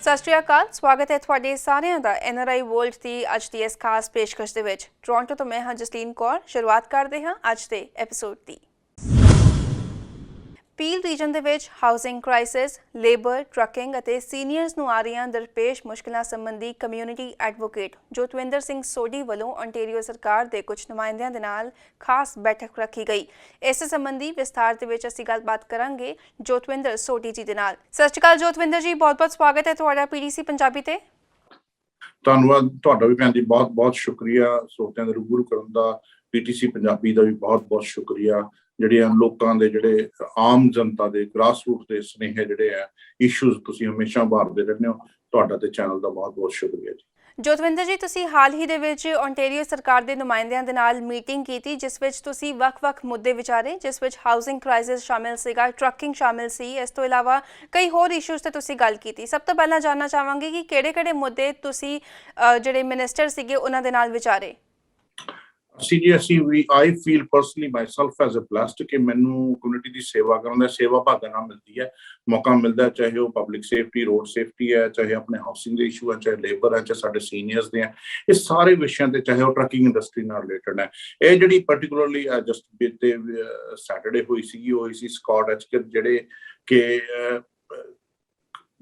ਸਤਿ ਸ਼੍ਰੀ ਅਕਾਲ। ਸਵਾਗਤ ਹੈ ਤੁਹਾਡੇ ਸਾਰਿਆਂ ਦਾ NRI ਵਰਲਡ ਦੀ ਅੱਜ ਦੀ ਇਸ ਖਾਸ ਪੇਸ਼ਕਸ਼ ਦੇ ਵਿੱਚ। ਟੋਰਾਂਟੋ ਤੋਂ ਮੈਂ ਹਾਂ ਜਸਲੀਨ ਕੌਰ। ਸ਼ੁਰੂਆਤ ਕਰਦੇ ਹਾਂ ਅੱਜ ਦੇ ਐਪੀਸੋਡ ਦੀ। ਪੀਲ ਰੀਜਨ ਦੇ ਵਿੱਚ ਹਾਊਸਿੰਗ ਕ੍ਰਾਈਸਿਸ, ਲੇਬਰ, ਟਰੱਕਿੰਗ ਅਤੇ ਸੀਨੀਅਰਸ ਨੂੰ ਆ ਰਹੀਆਂ ਦਰਪੇਸ਼ ਮੁਸ਼ਕਿਲਾਂ ਸੰਬੰਧੀ ਕਮਿਊਨਿਟੀ ਐਡਵੋਕੇਟ ਜੋਤਵਿੰਦਰ ਸਿੰਘ ਸੋਢੀ ਵੱਲੋਂ ontario ਸਰਕਾਰ ਦੇ ਕੁਝ ਨੁਮਾਇੰਦਿਆਂ ਦੇ ਨਾਲ ਖਾਸ ਬੈਠਕ ਰੱਖੀ ਗਈ। ਇਸ ਸੰਬੰਧੀ ਵਿਸਥਾਰ ਦੇ ਵਿੱਚ ਅਸੀਂ ਗੱਲਬਾਤ ਕਰਾਂਗੇ ਜੋਤਵਿੰਦਰ ਸੋਢੀ ਜੀ ਦੇ ਨਾਲ। ਸਤਿ ਸ਼੍ਰੀ ਅਕਾਲ ਜੋਤਵਿੰਦਰ ਜੀ, ਬਹੁਤ-ਬਹੁਤ ਸਵਾਗਤ ਹੈ ਤੁਹਾਡਾ PTC ਪੰਜਾਬੀ ਤੇ। ਧੰਨਵਾਦ ਤੁਹਾਡਾ ਵੀ ਭੈਣ ਜੀ, ਬਹੁਤ-ਬਹੁਤ ਸ਼ੁਕਰੀਆ। ਸਰੋਤਿਆਂ ਦੇ ਰੂਬਰੂ ਕਰਨ ਦਾ PTC ਪੰਜਾਬੀ ਦਾ ਵੀ ਬਹੁਤ-ਬਹੁਤ ਸ਼ੁਕਰੀਆ। ਜਿਹੜੀਆਂ ਲੋਕਾਂ ਦੇ ਜਿਹੜੇ ਆਮ ਜਨਤਾ ਦੇ ਗ੍ਰਾਸ ਰੂਟ ਦੇ ਸੁਨੇਹੇ ਜਿਹੜੇ ਆ, ਇਸ਼ੂਜ਼ ਤੁਸੀਂ ਹਮੇਸ਼ਾ ਉਭਾਰਦੇ ਰਹਿੰਦੇ ਹੋ, ਤੁਹਾਡਾ ਤੇ ਚੈਨਲ ਦਾ ਬਹੁਤ-ਬਹੁਤ ਸ਼ੁਕਰੀਆ ਜੀ। ਜੋਤਵਿੰਦਰ ਜੀ, ਤੁਸੀਂ ਹਾਲ ਹੀ ਦੇ ਵਿੱਚ ontario ਸਰਕਾਰ ਦੇ ਨੁਮਾਇੰਦਿਆਂ ਦੇ ਨਾਲ ਮੀਟਿੰਗ ਕੀਤੀ ਜਿਸ ਵਿੱਚ ਤੁਸੀਂ ਵੱਖ-ਵੱਖ ਮੁੱਦੇ ਵਿਚਾਰੇ, ਜਿਸ ਵਿੱਚ ਹਾਊਸਿੰਗ ਕ੍ਰਾਈਸਿਸ ਸ਼ਾਮਿਲ ਸੀਗਾ, ਟਰੱਕਿੰਗ ਸ਼ਾਮਿਲ ਸੀ, ਇਸ ਤੋਂ ਇਲਾਵਾ ਕਈ ਹੋਰ ਇਸ਼ੂਜ਼ ਤੇ ਤੁਸੀਂ ਗੱਲ ਕੀਤੀ। ਸਭ ਤੋਂ ਪਹਿਲਾਂ ਜਾਣਨਾ ਚਾਹਾਂਗੇ ਕਿ ਕਿਹੜੇ-ਕਿਹੜੇ ਮੁੱਦੇ ਤੁਸੀਂ ਜਿਹੜੇ ਮਿਨਿਸਟਰ ਸੀਗੇ ਉਹਨਾਂ ਦੇ ਨਾਲ ਵਿਚਾਰੇ। I feel personally myself as a blessed ਕਿ ਮੈਨੂੰ ਕਮਿਊਨਿਟੀ ਦੀ ਸੇਵਾ ਕਰਨ ਦਾ ਸੇਵਾ ਭਾਗਾਂ ਨਾਲ ਮਿਲਦੀ ਹੈ, ਮੌਕਾ ਮਿਲਦਾ ਹੈ, ਚਾਹੇ ਉਹ ਪਬਲਿਕ ਸੇਫਟੀ, ਰੋਡ ਸੇਫਟੀ ਹੈ, ਚਾਹੇ ਆਪਣੇ ਹਾਊਸਿੰਗ ਦੇ ਇਸ਼ੂ ਹੈ, ਚਾਹੇ ਲੇਬਰ ਹੈ, ਚਾਹੇ ਸਾਡੇ ਸੀਨੀਅਰਸ ਦੇ ਹੈ, ਇਹ ਸਾਰੇ ਵਿਸ਼ਿਆਂ ਤੇ, ਚਾਹੇ ਉਹ ਟਰੱਕਿੰਗ ਇੰਡਸਟਰੀ ਨਾਲ ਰਿਲੇਟਡ ਹੈ। ਇਹ ਜਿਹੜੀ ਪਰਟੀਕੁਲਰਲੀ ਜਸਟ ਬੀਤੇ ਸੈਟਰਡੇ ਹੋਈ ਸੀ ਸਕਾਟ ਐਚਕਰ, ਜਿਹੜੇ ਕਿ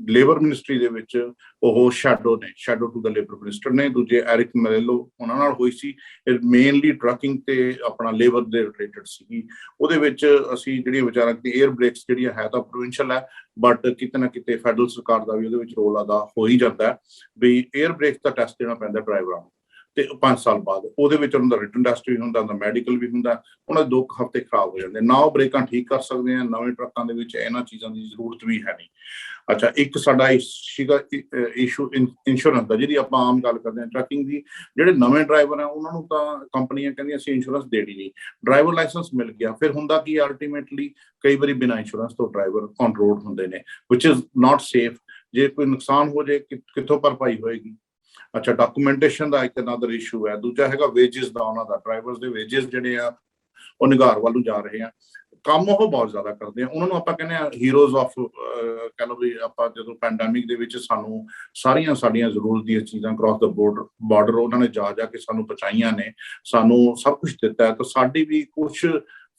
ਲੇਬਰ ਮਿਨਿਸਟਰੀ ਦੇ ਵਿੱਚ ਉਹ ਸ਼ੈਡੋ ਟੂ ਦਾ ਲੇਬਰ ਮਿਨਿਸਟਰ ਨੇ। ਦੂਜੇ ਐਰਿਕ ਮੈਲੇਲੋ, ਉਹਨਾਂ ਨਾਲ ਹੋਈ ਸੀ। ਮੇਨਲੀ ਟਰੱਕਿੰਗ ਤੇ ਆਪਣਾ ਲੇਬਰ ਦੇ ਰਿਲੇਟਡ ਸੀਗੀ। ਉਹਦੇ ਵਿੱਚ ਅਸੀਂ ਜਿਹੜੀਆਂ ਵਿਚਾਰਾਂ ਕੀਤੀ, ਏਅਰ ਬ੍ਰੇਕਸ ਜਿਹੜੀਆਂ ਹੈ ਤਾਂ ਪ੍ਰੋਵਿੰਸ਼ਲ ਹੈ, ਬਟ ਕਿਤੇ ਨਾ ਕਿਤੇ ਫੈਡਰਲ ਸਰਕਾਰ ਦਾ ਵੀ ਉਹਦੇ ਵਿੱਚ ਰੋਲ ਅਦਾ ਹੋ ਹੀ ਜਾਂਦਾ ਹੈ ਵੀ ਏਅਰ ਬ੍ਰੇਕਸ ਦਾ ਟੈਸਟ ਦੇਣਾ ਪੈਂਦਾ ਡਰਾਈਵਰਾਂ ਨੂੰ, ਤੇ 5 ਸਾਲ ਬਾਅਦ ਉਹਦੇ ਵਿੱਚ ਉਹਨਾਂ ਦਾ ਰਿਟਨ ਟੈਸਟ ਵੀ ਹੁੰਦਾ, ਮੈਡੀਕਲ ਵੀ ਹੁੰਦਾ। ਉਹਨਾਂ ਦੇ 2 ਹਫ਼ਤੇ ਖਰਾਬ ਹੋ ਜਾਂਦੇ, ਨਾ ਉਹ ਬ੍ਰੇਕਾਂ ਠੀਕ ਕਰ ਸਕਦੇ ਆ। ਨਵੇਂ ਟਰੱਕਾਂ ਦੇ ਵਿੱਚ ਇਹਨਾਂ ਚੀਜ਼ਾਂ ਦੀ ਜ਼ਰੂਰਤ ਵੀ ਹੈ ਨਹੀਂ। ਅੱਛਾ, ਇੱਕ ਸਾਡਾ ਸੀਗਾ ਇਸ਼ੂ ਇੰਸ਼ੋਰੈਂਸ ਦਾ, ਜਿਹਦੀ ਆਪਾਂ ਆਮ ਗੱਲ ਕਰਦੇ ਹਾਂ ਟਰੱਕਿੰਗ ਦੀ। ਜਿਹੜੇ ਨਵੇਂ ਡਰਾਈਵਰ ਆ ਉਹਨਾਂ ਨੂੰ ਤਾਂ ਕੰਪਨੀਆਂ ਕਹਿੰਦੀਆਂ ਅਸੀਂ ਇੰਸ਼ੋਰੈਂਸ ਦੇਣੀ ਨਹੀਂ। ਡਰਾਈਵਰ ਲਾਇਸੈਂਸ ਮਿਲ ਗਿਆ, ਫਿਰ ਹੁੰਦਾ ਕਿ ਅਲਟੀਮੇਟਲੀ ਕਈ ਵਾਰੀ ਬਿਨਾਂ ਇੰਸ਼ੋਰੈਂਸ ਤੋਂ ਡਰਾਈਵਰ ਔਨ ਰੋਡ ਹੁੰਦੇ ਨੇ, ਵਿਚ ਇਜ਼ ਨਾਟ ਸੇਫ। ਜੇ ਕੋਈ ਨੁਕਸਾਨ ਹੋ ਜਾਏ ਕਿੱਥੋਂ ਭਰਪਾਈ ਹੋਏਗੀ? ਅੱਛਾ, ਡਾਕੂਮੈਂਟੇਸ਼ਨ ਦਾ ਇੱਕ ਅਨਦਰ ਇਸ਼ੂ ਹੈ। ਦੂਜਾ ਹੈਗਾ ਵੇਜਿਸ ਦਾ, ਉਹਨਾਂ ਦਾ ਡਰਾਈਵਰਸ ਦੇ ਵੇਜਿਸ ਜਿਹੜੇ ਆ ਉਹ ਨਿਗਾਰ ਵੱਲ ਨੂੰ ਜਾ ਰਹੇ ਆ। ਕੰਮ ਉਹ ਬਹੁਤ ਜ਼ਿਆਦਾ ਕਰਦੇ ਆ, ਉਹਨਾਂ ਨੂੰ ਆਪਾਂ ਕਹਿੰਦੇ ਆ ਹੀਰੋਜ਼ ਆਫ, ਕਹਿ ਲਓ ਵੀ ਆਪਾਂ ਜਦੋਂ ਪੈਂਡੈਮਿਕ ਦੇ ਵਿੱਚ ਸਾਨੂੰ ਸਾਰੀਆਂ ਸਾਡੀਆਂ ਜ਼ਰੂਰਤ ਦੀਆਂ ਚੀਜ਼ਾਂ ਕ੍ਰਾਸ ਦਾ ਬਾਰਡਰ ਉਹਨਾਂ ਨੇ ਜਾ ਕੇ ਸਾਨੂੰ ਪਹੁੰਚਾਈਆਂ ਨੇ, ਸਾਨੂੰ ਸਭ ਕੁਛ ਦਿੱਤਾ ਹੈ। ਤਾਂ ਸਾਡੀ ਵੀ ਕੁਛ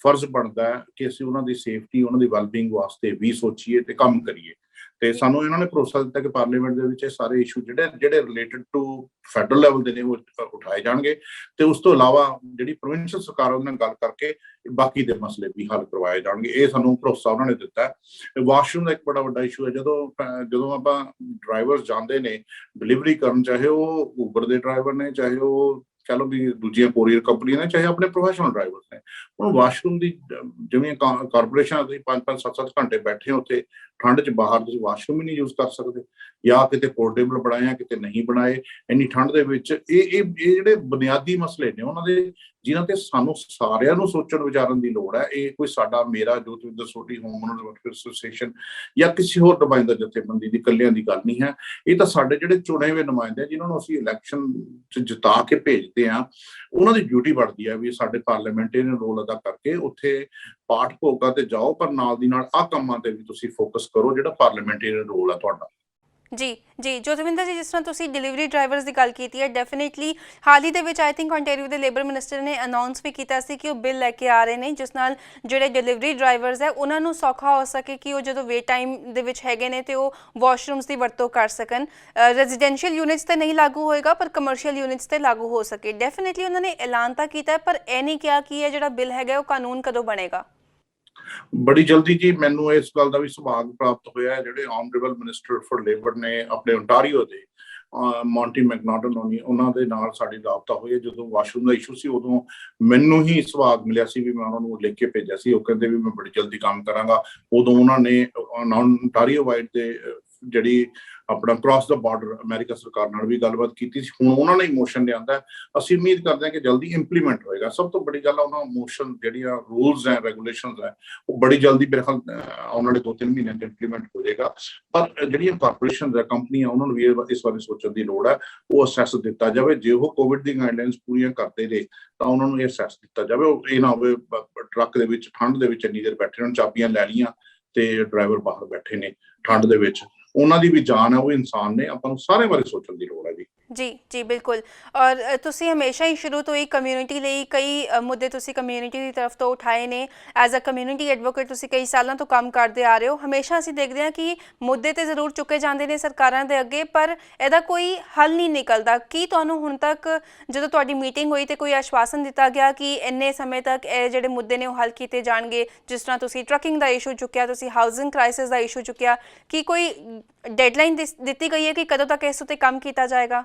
ਫਰਜ਼ ਬਣਦਾ ਹੈ ਕਿ ਅਸੀਂ ਉਹਨਾਂ ਦੀ ਸੇਫਟੀ, ਉਹਨਾਂ ਦੀ ਵੈਲਬੀਂਗ ਵਾਸਤੇ ਵੀ ਸੋਚੀਏ ਤੇ ਕੰਮ ਕਰੀਏ। ਤੇ ਸਾਨੂੰ ਇਹਨਾਂ ਨੇ ਭਰੋਸਾ ਦਿੱਤਾ ਕਿ ਪਾਰਲੀਮੈਂਟ ਦੇ ਵਿੱਚ ਇਹ ਸਾਰੇ ਇਸ਼ੂ ਜਿਹੜੇ ਰਿਲੇਟਡ ਟੂ ਫੈਡਰਲ ਲੈਵਲ ਦੇ ਨੇ ਉਹ ਉਠਾਏ ਜਾਣਗੇ, ਤੇ ਉਸ ਤੋਂ ਇਲਾਵਾ ਜਿਹੜੀ ਪ੍ਰੋਵਿੰਸ਼ਲ ਸਰਕਾਰ ਉਹਦੇ ਨਾਲ ਗੱਲ ਕਰਕੇ ਬਾਕੀ ਦੇ ਮਸਲੇ ਵੀ ਹੱਲ ਕਰਵਾਏ ਜਾਣਗੇ। ਇਹ ਸਾਨੂੰ ਭਰੋਸਾ ਉਹਨਾਂ ਨੇ ਦਿੱਤਾ ਹੈ। ਵਾਸ਼ਰੂਮ ਦਾ ਇੱਕ ਬੜਾ ਵੱਡਾ ਇਸ਼ੂ ਹੈ। ਜਦੋਂ ਆਪਾਂ ਡਰਾਈਵਰ ਜਾਂਦੇ ਨੇ ਡਿਲੀਵਰੀ ਕਰਨ, ਚਾਹੇ ਉਹ ਉਬਰ ਦੇ ਡਰਾਈਵਰ ਨੇ, ਚਾਹੇ ਉਹ ਕਹਿ ਲਓ ਵੀ ਦੂਜੀਆਂ ਕੋਰੀਅਰ ਕੰਪਨੀਆਂ ਨੇ, ਚਾਹੇ ਆਪਣੇ ਪ੍ਰੋਫੈਸ਼ਨਲ ਡਰਾਈਵਰ ਨੇ, ਹੁਣ ਵਾਸ਼ਰੂਮ ਦੀ ਜਿਵੇਂ ਕਾਰਪੋਰੇਸ਼ਨ ਤੁਸੀਂ 5-5, 7-7 ਘੰਟੇ ਬੈਠੇ ਹੋ ਉੱਥੇ ਠੰਡ 'ਚ ਬਾਹਰ, ਤੁਸੀਂ ਵਾਸ਼ਰੂਮ ਹੀ ਨਹੀਂ ਯੂਜ਼ ਕਰ ਸਕਦੇ, ਜਾਂ ਕਿਤੇ ਪੋਰਟੇਬਲ ਬਣਾਏ ਆ ਕਿਤੇ ਨਹੀਂ ਬਣਾਏ ਇੰਨੀ ਠੰਡ ਦੇ ਵਿੱਚ। ਇਹ ਜਿਹੜੇ ਬੁਨਿਆਦੀ ਮਸਲੇ ਨੇ ਉਹਨਾਂ ਦੇ, ਜਿਨ੍ਹਾਂ ਤੇ ਸਾਨੂੰ ਸਾਰਿਆਂ ਨੂੰ ਸੋਚਣ ਵਿਚਾਰਨ ਦੀ ਲੋੜ ਹੈ। ਇਹ ਕੋਈ ਮੇਰਾ ਜੋਤਵਿੰਦਰ ਸੋਢੀ ਹੋਮ ਓਨਰ ਐਸੋਸੀਏਸ਼ਨ ਜਾਂ ਕਿਸੇ ਹੋਰ ਨੁਮਾਇੰਦਾ ਜਥੇਬੰਦੀ ਦੀ ਇਕੱਲਿਆਂ ਦੀ ਗੱਲ ਨਹੀਂ ਹੈ। ਇਹ ਤਾਂ ਸਾਡੇ ਜਿਹੜੇ ਚੁਣੇ ਹੋਏ ਨੁਮਾਇੰਦੇ ਜਿਨ੍ਹਾਂ ਨੂੰ ਅਸੀਂ ਇਲੈਕਸ਼ਨ 'ਚ ਜਿਤਾ ਕੇ ਭੇਜਦੇ ਹਾਂ, ਉਹਨਾਂ ਦੀ ਡਿਊਟੀ ਬਣਦੀ ਹੈ ਵੀ ਸਾਡੇ ਪਾਰਲੀਮੈਂਟੇਰੀਅਨ ਰੋਲ ਅਦਾ ਕਰਕੇ ਉੱਥੇ ਪਾਠ ਭੋਗਾਂ ਤੇ ਜਾਓ, ਪਰ ਨਾਲ ਦੀ ਨਾਲ ਆਹ ਕੰਮਾਂ ਤੇ ਵੀ ਤੁਸੀਂ ਫੋਕਸ ਕਰੋ ਜਿਹੜਾ ਪਾਰਲੀਮੈਂਟੇਰੀਅਨ ਰੋਲ ਆ ਤੁਹਾਡਾ। ਜੀ ਜੋਤਵਿੰਦਰ ਜੀ, ਜਿਸ ਤਰ੍ਹਾਂ ਤੁਸੀਂ ਡਿਲੀਵਰੀ ਡਰਾਈਵਰਸ ਦੀ ਗੱਲ ਕੀਤੀ ਹੈ, ਡੈਫੀਨੇਟਲੀ ਹਾਲ ਹੀ ਦੇ ਵਿੱਚ ਆਈ ਥਿੰਕ ontario ਦੇ ਲੇਬਰ ਮਿਨਿਸਟਰ ਨੇ ਅਨਾਊਂਸ ਵੀ ਕੀਤਾ ਸੀ ਕਿ ਉਹ ਬਿੱਲ ਲੈ ਕੇ ਆ ਰਹੇ ਨੇ ਜਿਸ ਨਾਲ ਜਿਹੜੇ ਡਿਲੀਵਰੀ ਡਰਾਈਵਰਸ ਹੈ ਉਹਨਾਂ ਨੂੰ ਸੌਖਾ ਹੋ ਸਕੇ ਕਿ ਉਹ ਜਦੋਂ ਵੇਟ ਟਾਈਮ ਦੇ ਵਿੱਚ ਹੈਗੇ ਨੇ ਤੇ ਉਹ ਵਾਸ਼ਰੂਮਸ ਦੀ ਵਰਤੋਂ ਕਰ ਸਕਣ। ਰੈਜ਼ੀਡੈਂਸ਼ੀਅਲ ਯੂਨਿਟਸ ਤੇ ਨਹੀਂ ਲਾਗੂ ਹੋਏਗਾ ਪਰ ਕਮਰਸ਼ੀਅਲ ਯੂਨਿਟਸ ਤੇ ਲਾਗੂ ਹੋ ਸਕੇ। ਡੈਫੀਨੇਟਲੀ ਉਹਨਾਂ ਨੇ ਐਲਾਨ ਤਾਂ ਕੀਤਾ ਪਰ ਇਹ ਨਹੀਂ ਕਿਹਾ ਕਿ ਇਹ ਜਿਹੜਾ ਬਿੱਲ ਹੈਗਾ ਉਹ ਕਾਨੂੰਨ ਕਦੋਂ ਬਣੇਗਾ। ਬੜੀ ਜਲਦੀ ਜੀ, ਮੈਨੂੰ ਇਸ ਗੱਲ ਦਾ ਵੀ ਸੁਭਾਗ ਪ੍ਰਾਪਤ ਹੋਇਆ, ਜਿਹੜੇ ਆਨਰੇਬਲ ਮਿਨਿਸਟਰ ਫॉर ਲੇਬਰ ਨੇ ਆਪਣੇ ontario ਦੇ ਮੌਂਟੀ ਮੈਕਨਾਟਨ ਹੋਣੀ, ਉਹਨਾਂ ਦੇ ਨਾਲ ਸਾਡੀ ਰਾਬਤਾ ਹੋਈ। ਜਦੋਂ ਵਾਸ਼ਰੂਮ ਦਾ ਇਸ਼ੂ ਸੀ ਉਦੋਂ ਮੈਨੂੰ ਹੀ ਸੁਭਾਗ ਮਿਲਿਆ ਸੀ ਵੀ ਮੈਂ ਉਹਨਾਂ ਨੂੰ ਲਿਖ ਕੇ ਭੇਜਿਆ ਸੀ। ਉਹ ਕਹਿੰਦੇ ਵੀ ਮੈਂ ਬੜੀ ਜਲਦੀ ਕੰਮ ਕਰਾਂਗਾ। ਉਦੋਂ ਉਹਨਾਂ ਨੇ ontario ਵਾਈਡ ਦੇ ਜਿਹੜੀ ਆਪਣਾ ਕ੍ਰਾਸ ਦਾ ਬਾਰਡਰ ਅਮਰੀਕਾ ਸਰਕਾਰ ਨਾਲ ਵੀ ਗੱਲਬਾਤ ਕੀਤੀ ਸੀ। ਹੁਣ ਉਹਨਾਂ ਨੇ ਮੋਸ਼ਨ ਲਿਆਂਦਾ, ਅਸੀਂ ਉਮੀਦ ਕਰਦੇ ਹਾਂ ਕਿ ਜਲਦੀ ਇੰਪਲੀਮੈਂਟ ਹੋਏਗਾ। ਸਭ ਤੋਂ ਬੜੀ ਗੱਲ ਆ, ਉਹਨਾਂ ਮੋਸ਼ਨ ਜਿਹੜੀਆਂ ਰੂਲਸ ਹੈ, ਰੈਗੂਲੇਸ਼ਨਸ ਹੈ, ਉਹ ਬੜੀ ਜਲਦੀ ਮੇਰੇ ਖਿਆਲ ਆਉਣ ਵਾਲੇ 2-3 ਮਹੀਨਿਆਂ 'ਚ ਇੰਪਲੀਮੈਂਟ ਹੋ ਜਾਏਗਾ। ਪਰ ਜਿਹੜੀਆਂ ਕਾਰਪੋਰੇਸ਼ਨ ਹੈ, ਕੰਪਨੀਆਂ, ਉਹਨਾਂ ਨੂੰ ਵੀ ਇਸ ਬਾਰੇ ਸੋਚਣ ਦੀ ਲੋੜ ਹੈ। ਉਹ ਅਸੈਸ ਦਿੱਤਾ ਜਾਵੇ, ਜੇ ਉਹ ਕੋਵਿਡ ਦੀ ਗਾਈਡਲਾਈਨਸ ਪੂਰੀਆਂ ਕਰਦੇ ਨੇ ਤਾਂ ਉਹਨਾਂ ਨੂੰ ਇਹ ਅਸੈਸ ਦਿੱਤਾ ਜਾਵੇ। ਉਹ ਇਹ ਨਾ ਹੋਵੇ ਟਰੱਕ ਦੇ ਵਿੱਚ ਠੰਡ ਦੇ ਵਿੱਚ ਇੰਨੀ ਦੇਰ ਬੈਠੇ ਰਹਿਣ, ਚਾਬੀਆਂ ਲੈ ਲਈਆਂ ਤੇ ਡਰਾਈਵਰ ਬਾਹਰ ਬੈਠੇ ਨੇ ਠੰਡ ਦੇ ਵਿੱਚ, ਉਹਨਾਂ ਦੀ ਵੀ ਜਾਨ ਹੈ, ਉਹ ਇਨਸਾਨ ਨੇ, ਆਪਾਂ ਨੂੰ ਸਾਰੇ ਬਾਰੇ ਸੋਚਣ ਦੀ ਲੋੜ ਹੈ ਜੀ। ਜੀ ਬਿਲਕੁਲ। ਔਰ ਤੁਸੀਂ ਹਮੇਸ਼ਾ ਹੀ ਸ਼ੁਰੂ ਤੋਂ ਹੀ ਕਮਿਊਨਿਟੀ ਲਈ ਕਈ ਮੁੱਦੇ ਤੁਸੀਂ ਕਮਿਊਨਿਟੀ ਦੀ ਤਰਫ ਤੋਂ ਉਠਾਏ ਨੇ। ਐਜ਼ ਅ ਕਮਿਊਨਿਟੀ ਐਡਵੋਕੇਟ ਤੁਸੀਂ ਕਈ ਸਾਲਾਂ ਤੋਂ ਕੰਮ ਕਰਦੇ ਆ ਰਹੇ ਹੋ। ਹਮੇਸ਼ਾ ਅਸੀਂ ਦੇਖਦੇ ਹਾਂ ਕਿ ਮੁੱਦੇ ਤੇ ਜ਼ਰੂਰ ਚੁੱਕੇ ਜਾਂਦੇ ਨੇ ਸਰਕਾਰਾਂ ਦੇ ਅੱਗੇ, ਪਰ ਇਹਦਾ ਕੋਈ ਹੱਲ ਨਹੀਂ ਨਿਕਲਦਾ। ਕੀ ਤੁਹਾਨੂੰ ਹੁਣ ਤੱਕ ਜਦੋਂ ਤੁਹਾਡੀ ਮੀਟਿੰਗ ਹੋਈ ਤੇ ਕੋਈ ਆਸ਼ਵਾਸਨ ਦਿੱਤਾ ਗਿਆ ਕਿ ਇੰਨੇ ਸਮੇਂ ਤੱਕ ਇਹ ਜਿਹੜੇ ਮੁੱਦੇ ਨੇ ਉਹ ਹੱਲ ਕੀਤੇ ਜਾਣਗੇ? ਜਿਸ ਤਰ੍ਹਾਂ ਤੁਸੀਂ ਟਰੱਕਿੰਗ ਦਾ ਇਸ਼ੂ ਚੁੱਕਿਆ, ਤੁਸੀਂ ਹਾਊਸਿੰਗ ਕ੍ਰਾਈਸਿਸ ਦਾ ਇਸ਼ੂ ਚੁੱਕਿਆ, ਕੀ ਕੋਈ ਡੈਡਲਾਈਨ ਦਿੱਤੀ ਗਈ ਹੈ ਕਿ ਕਦੋਂ ਤੱਕ ਇਸ ਉੱਤੇ ਕੰਮ ਕੀਤਾ ਜਾਏਗਾ?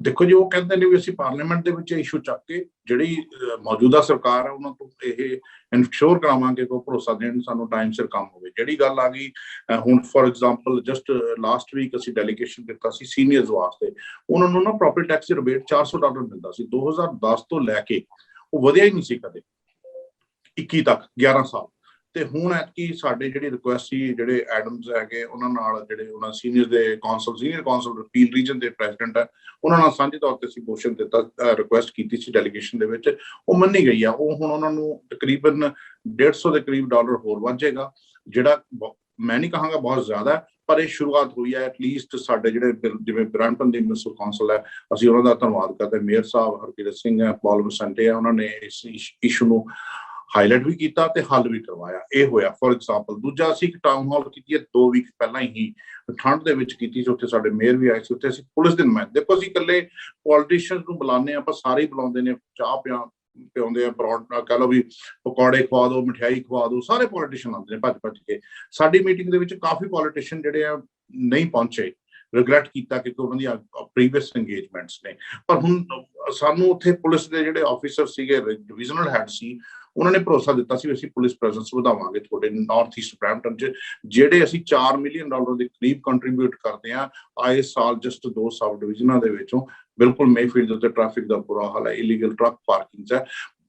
ਦੇਖੋ ਜੀ, ਉਹ ਕਹਿੰਦੇ ਨੇ ਵੀ ਅਸੀਂ ਪਾਰਲੀਮੈਂਟ ਦੇ ਵਿੱਚ ਇਸ਼ੂ ਚੱਕ ਕੇ ਜਿਹੜੀ ਮੌਜੂਦਾ ਸਰਕਾਰ ਹੈ ਉਹਨਾਂ ਤੋਂ ਇਹ ਇਨਸ਼ੋਰ ਕਰਾਵਾਂਗੇ ਕਿ ਉਹ ਭਰੋਸਾ ਦੇਣ, ਸਾਨੂੰ ਟਾਈਮ ਸਿਰ ਕੰਮ ਹੋਵੇ। ਜਿਹੜੀ ਗੱਲ ਆ ਗਈ ਹੁਣ for example just last week ਅਸੀਂ ਡੈਲੀਗੇਸ਼ਨ ਦਿੱਤਾ ਸੀ ਸੀਨੀਅਰਸ ਵਾਸਤੇ, ਉਹਨਾਂ ਨੂੰ ਨਾ ਪ੍ਰੋਪਰਟੀ ਟੈਕਸ ਰਿਬੇਟ $400 ਮਿਲਦਾ ਸੀ 2010 ਤੋਂ ਲੈ ਕੇ, ਉਹ ਵਧਿਆ ਹੀ ਨਹੀਂ ਸੀ ਕਦੇ 21 ਤੱਕ 11 ਸਾਲ। ਤੇ ਹੁਣ ਐਤਕੀ ਸਾਡੇ ਜਿਹੜੀ ਰਿਕੁਐਸਟ ਸੀ, ਜਿਹੜੇ ਐਡਮਸ ਹੈਗੇ ਉਹਨਾਂ ਨਾਲ, ਜਿਹੜੇ ਉਹਨਾਂ ਸੀਨੀਅਰ ਕੌਂਸਲ ਅਪੀਲ ਰੀਜਨ ਦੇ ਪ੍ਰੈਜ਼ੀਡੈਂਟ ਹੈ, ਉਹਨਾਂ ਨਾਲ ਸਾਂਝੇ ਤੌਰ ਤੇ ਅਸੀਂ ਮੋਸ਼ਨ ਦਿੱਤਾ, ਰਿਕੁਐਸਟ ਕੀਤੀ ਸੀ ਡੈਲੀਗੇਸ਼ਨ ਦੇ ਵਿੱਚ, ਉਹ ਮੰਨੀ ਗਈ ਆ। ਉਹ ਹੁਣ ਉਹਨਾਂ ਨੂੰ ਤਕਰੀਬਨ 150 ਦੇ ਕਰੀਬ ਡਾਲਰ ਹੋਰ ਵੱਧ ਜਾਏਗਾ, ਜਿਹੜਾ ਮੈਂ ਨਹੀਂ ਕਹਾਂਗਾ ਬਹੁਤ ਜ਼ਿਆਦਾ, ਪਰ ਇਹ ਸ਼ੁਰੂਆਤ ਹੋਈ ਹੈ। ਐਟਲੀਸਟ ਸਾਡੇ ਜਿਹੜੇ ਜਿਵੇਂ ਬ੍ਰਾਂਪਟਨ ਦੀ ਮਿਊਨਿਸਪਲ ਕੌਂਸਲ ਹੈ, ਅਸੀਂ ਉਹਨਾਂ ਦਾ ਧੰਨਵਾਦ ਕਰਦੇ। ਮੇਅਰ ਸਾਹਿਬ ਹਰਕੀਰਤ ਸਿੰਘ ਹੈ, ਪੌਲ ਬਸੰਟੇ ਆ, ਉਹਨਾਂ ਨੇ ਇਸ ਇਸ਼ੂ ਨੂੰ ਹਾਈਲਾਈਟ ਵੀ ਕੀਤਾ ਤੇ ਹੱਲ ਵੀ ਕਰਵਾਇਆ। ਇਹ ਹੋਇਆ ਫॉर ਐਗਜ਼ਾਮਪਲ। ਦੂਜਾ, ਅਸੀਂ ਇੱਕ ਟਾਊਨ ਹਾਲ ਕੀਤੀ ਹੈ 2 ਵੀਕ ਪਹਿਲਾਂ ਹੀ, ਠੰਡ ਦੇ ਵਿੱਚ ਕੀਤੀ ਸੀ, ਉੱਥੇ ਸਾਡੇ ਮੇਅਰ ਵੀ ਆਏ ਸੀ। ਉੱਥੇ ਅਸੀਂ ਪੁਲਿਸ ਦੇ ਨੁਮਾਇੰਦੇ, ਦੇਖੋ ਅਸੀਂ ਇਕੱਲੇ ਪੋਲੀਟੀਸ਼ੀਅਨਸ ਨੂੰ ਬੁਲਾਉਂਦੇ ਹਾਂ, ਆਪਾਂ ਸਾਰੇ ਹੀ ਬੁਲਾਉਂਦੇ ਨੇ, ਚਾਹ ਪਿਆਉਂਦੇ ਆ, ਪਰੌਂਠਾ ਕਹਿ ਲਓ ਵੀ ਪਕੌੜੇ ਖਵਾ ਦਿਓ, ਮਠਿਆਈ ਖਵਾ ਦਿਓ, ਸਾਰੇ ਪੋਲੀਟੀਸ਼ੀਅਨ ਆਉਂਦੇ ਨੇ ਭੱਜ ਕੇ। ਸਾਡੀ ਮੀਟਿੰਗ ਦੇ ਵਿੱਚ ਕਾਫੀ ਪੋਲੀਟੀਸ਼ੀਅਨ ਜਿਹੜੇ ਆ ਨਹੀਂ ਪਹੁੰਚੇ, ਰਿਗਰੈਟ ਕੀਤਾ ਕਿ ਉਹਨਾਂ ਦੀ ਪ੍ਰੀਵੀਅਸ ਇੰਗੇਜਮੈਂਟਸ ਨੇ। ਪਰ ਹੁਣ ਸਾਨੂੰ ਉੱਥੇ ਪੁਲਿਸ ਦੇ ਜਿਹੜੇ ਆਫੀਸਰ ਸੀਗੇ, ਡਿਵੀਜ਼ਨਲ ਹੈਡ ਸੀ, ਉਹਨਾਂ ਨੇ ਭਰੋਸਾ ਦਿੱਤਾ ਸੀ ਅਸੀਂ ਪੁਲਿਸ ਪ੍ਰੈਜ਼ੈਂਸ ਵਧਾਵਾਂਗੇ ਤੁਹਾਡੇ ਨਾਰਥ ਈਸਟ ਬ੍ਰੈਂਪਟਨ 'ਚ, ਜਿਹੜੇ ਅਸੀਂ $4 ਮਿਲੀਅਨ ਦੇ ਕਰੀਬ ਕੰਟਰੀਬਿਊਟ ਕਰਦੇ ਹਾਂ ਆਏ ਸਾਲ ਜਸਟ 2 ਸਬ ਡਿਵੀਜ਼ਨਾਂ ਦੇ ਵਿੱਚੋਂ। ਬਿਲਕੁਲ ਮੇਫੀਲਡ ਉੱਤੇ ਟ੍ਰੈਫਿਕ ਦਾ ਬੁਰਾ ਹਾਲ ਹੈ, ਇਲੀਗਲ ਟਰੱਕ ਪਾਰਕਿੰਗਸ ਹੈ।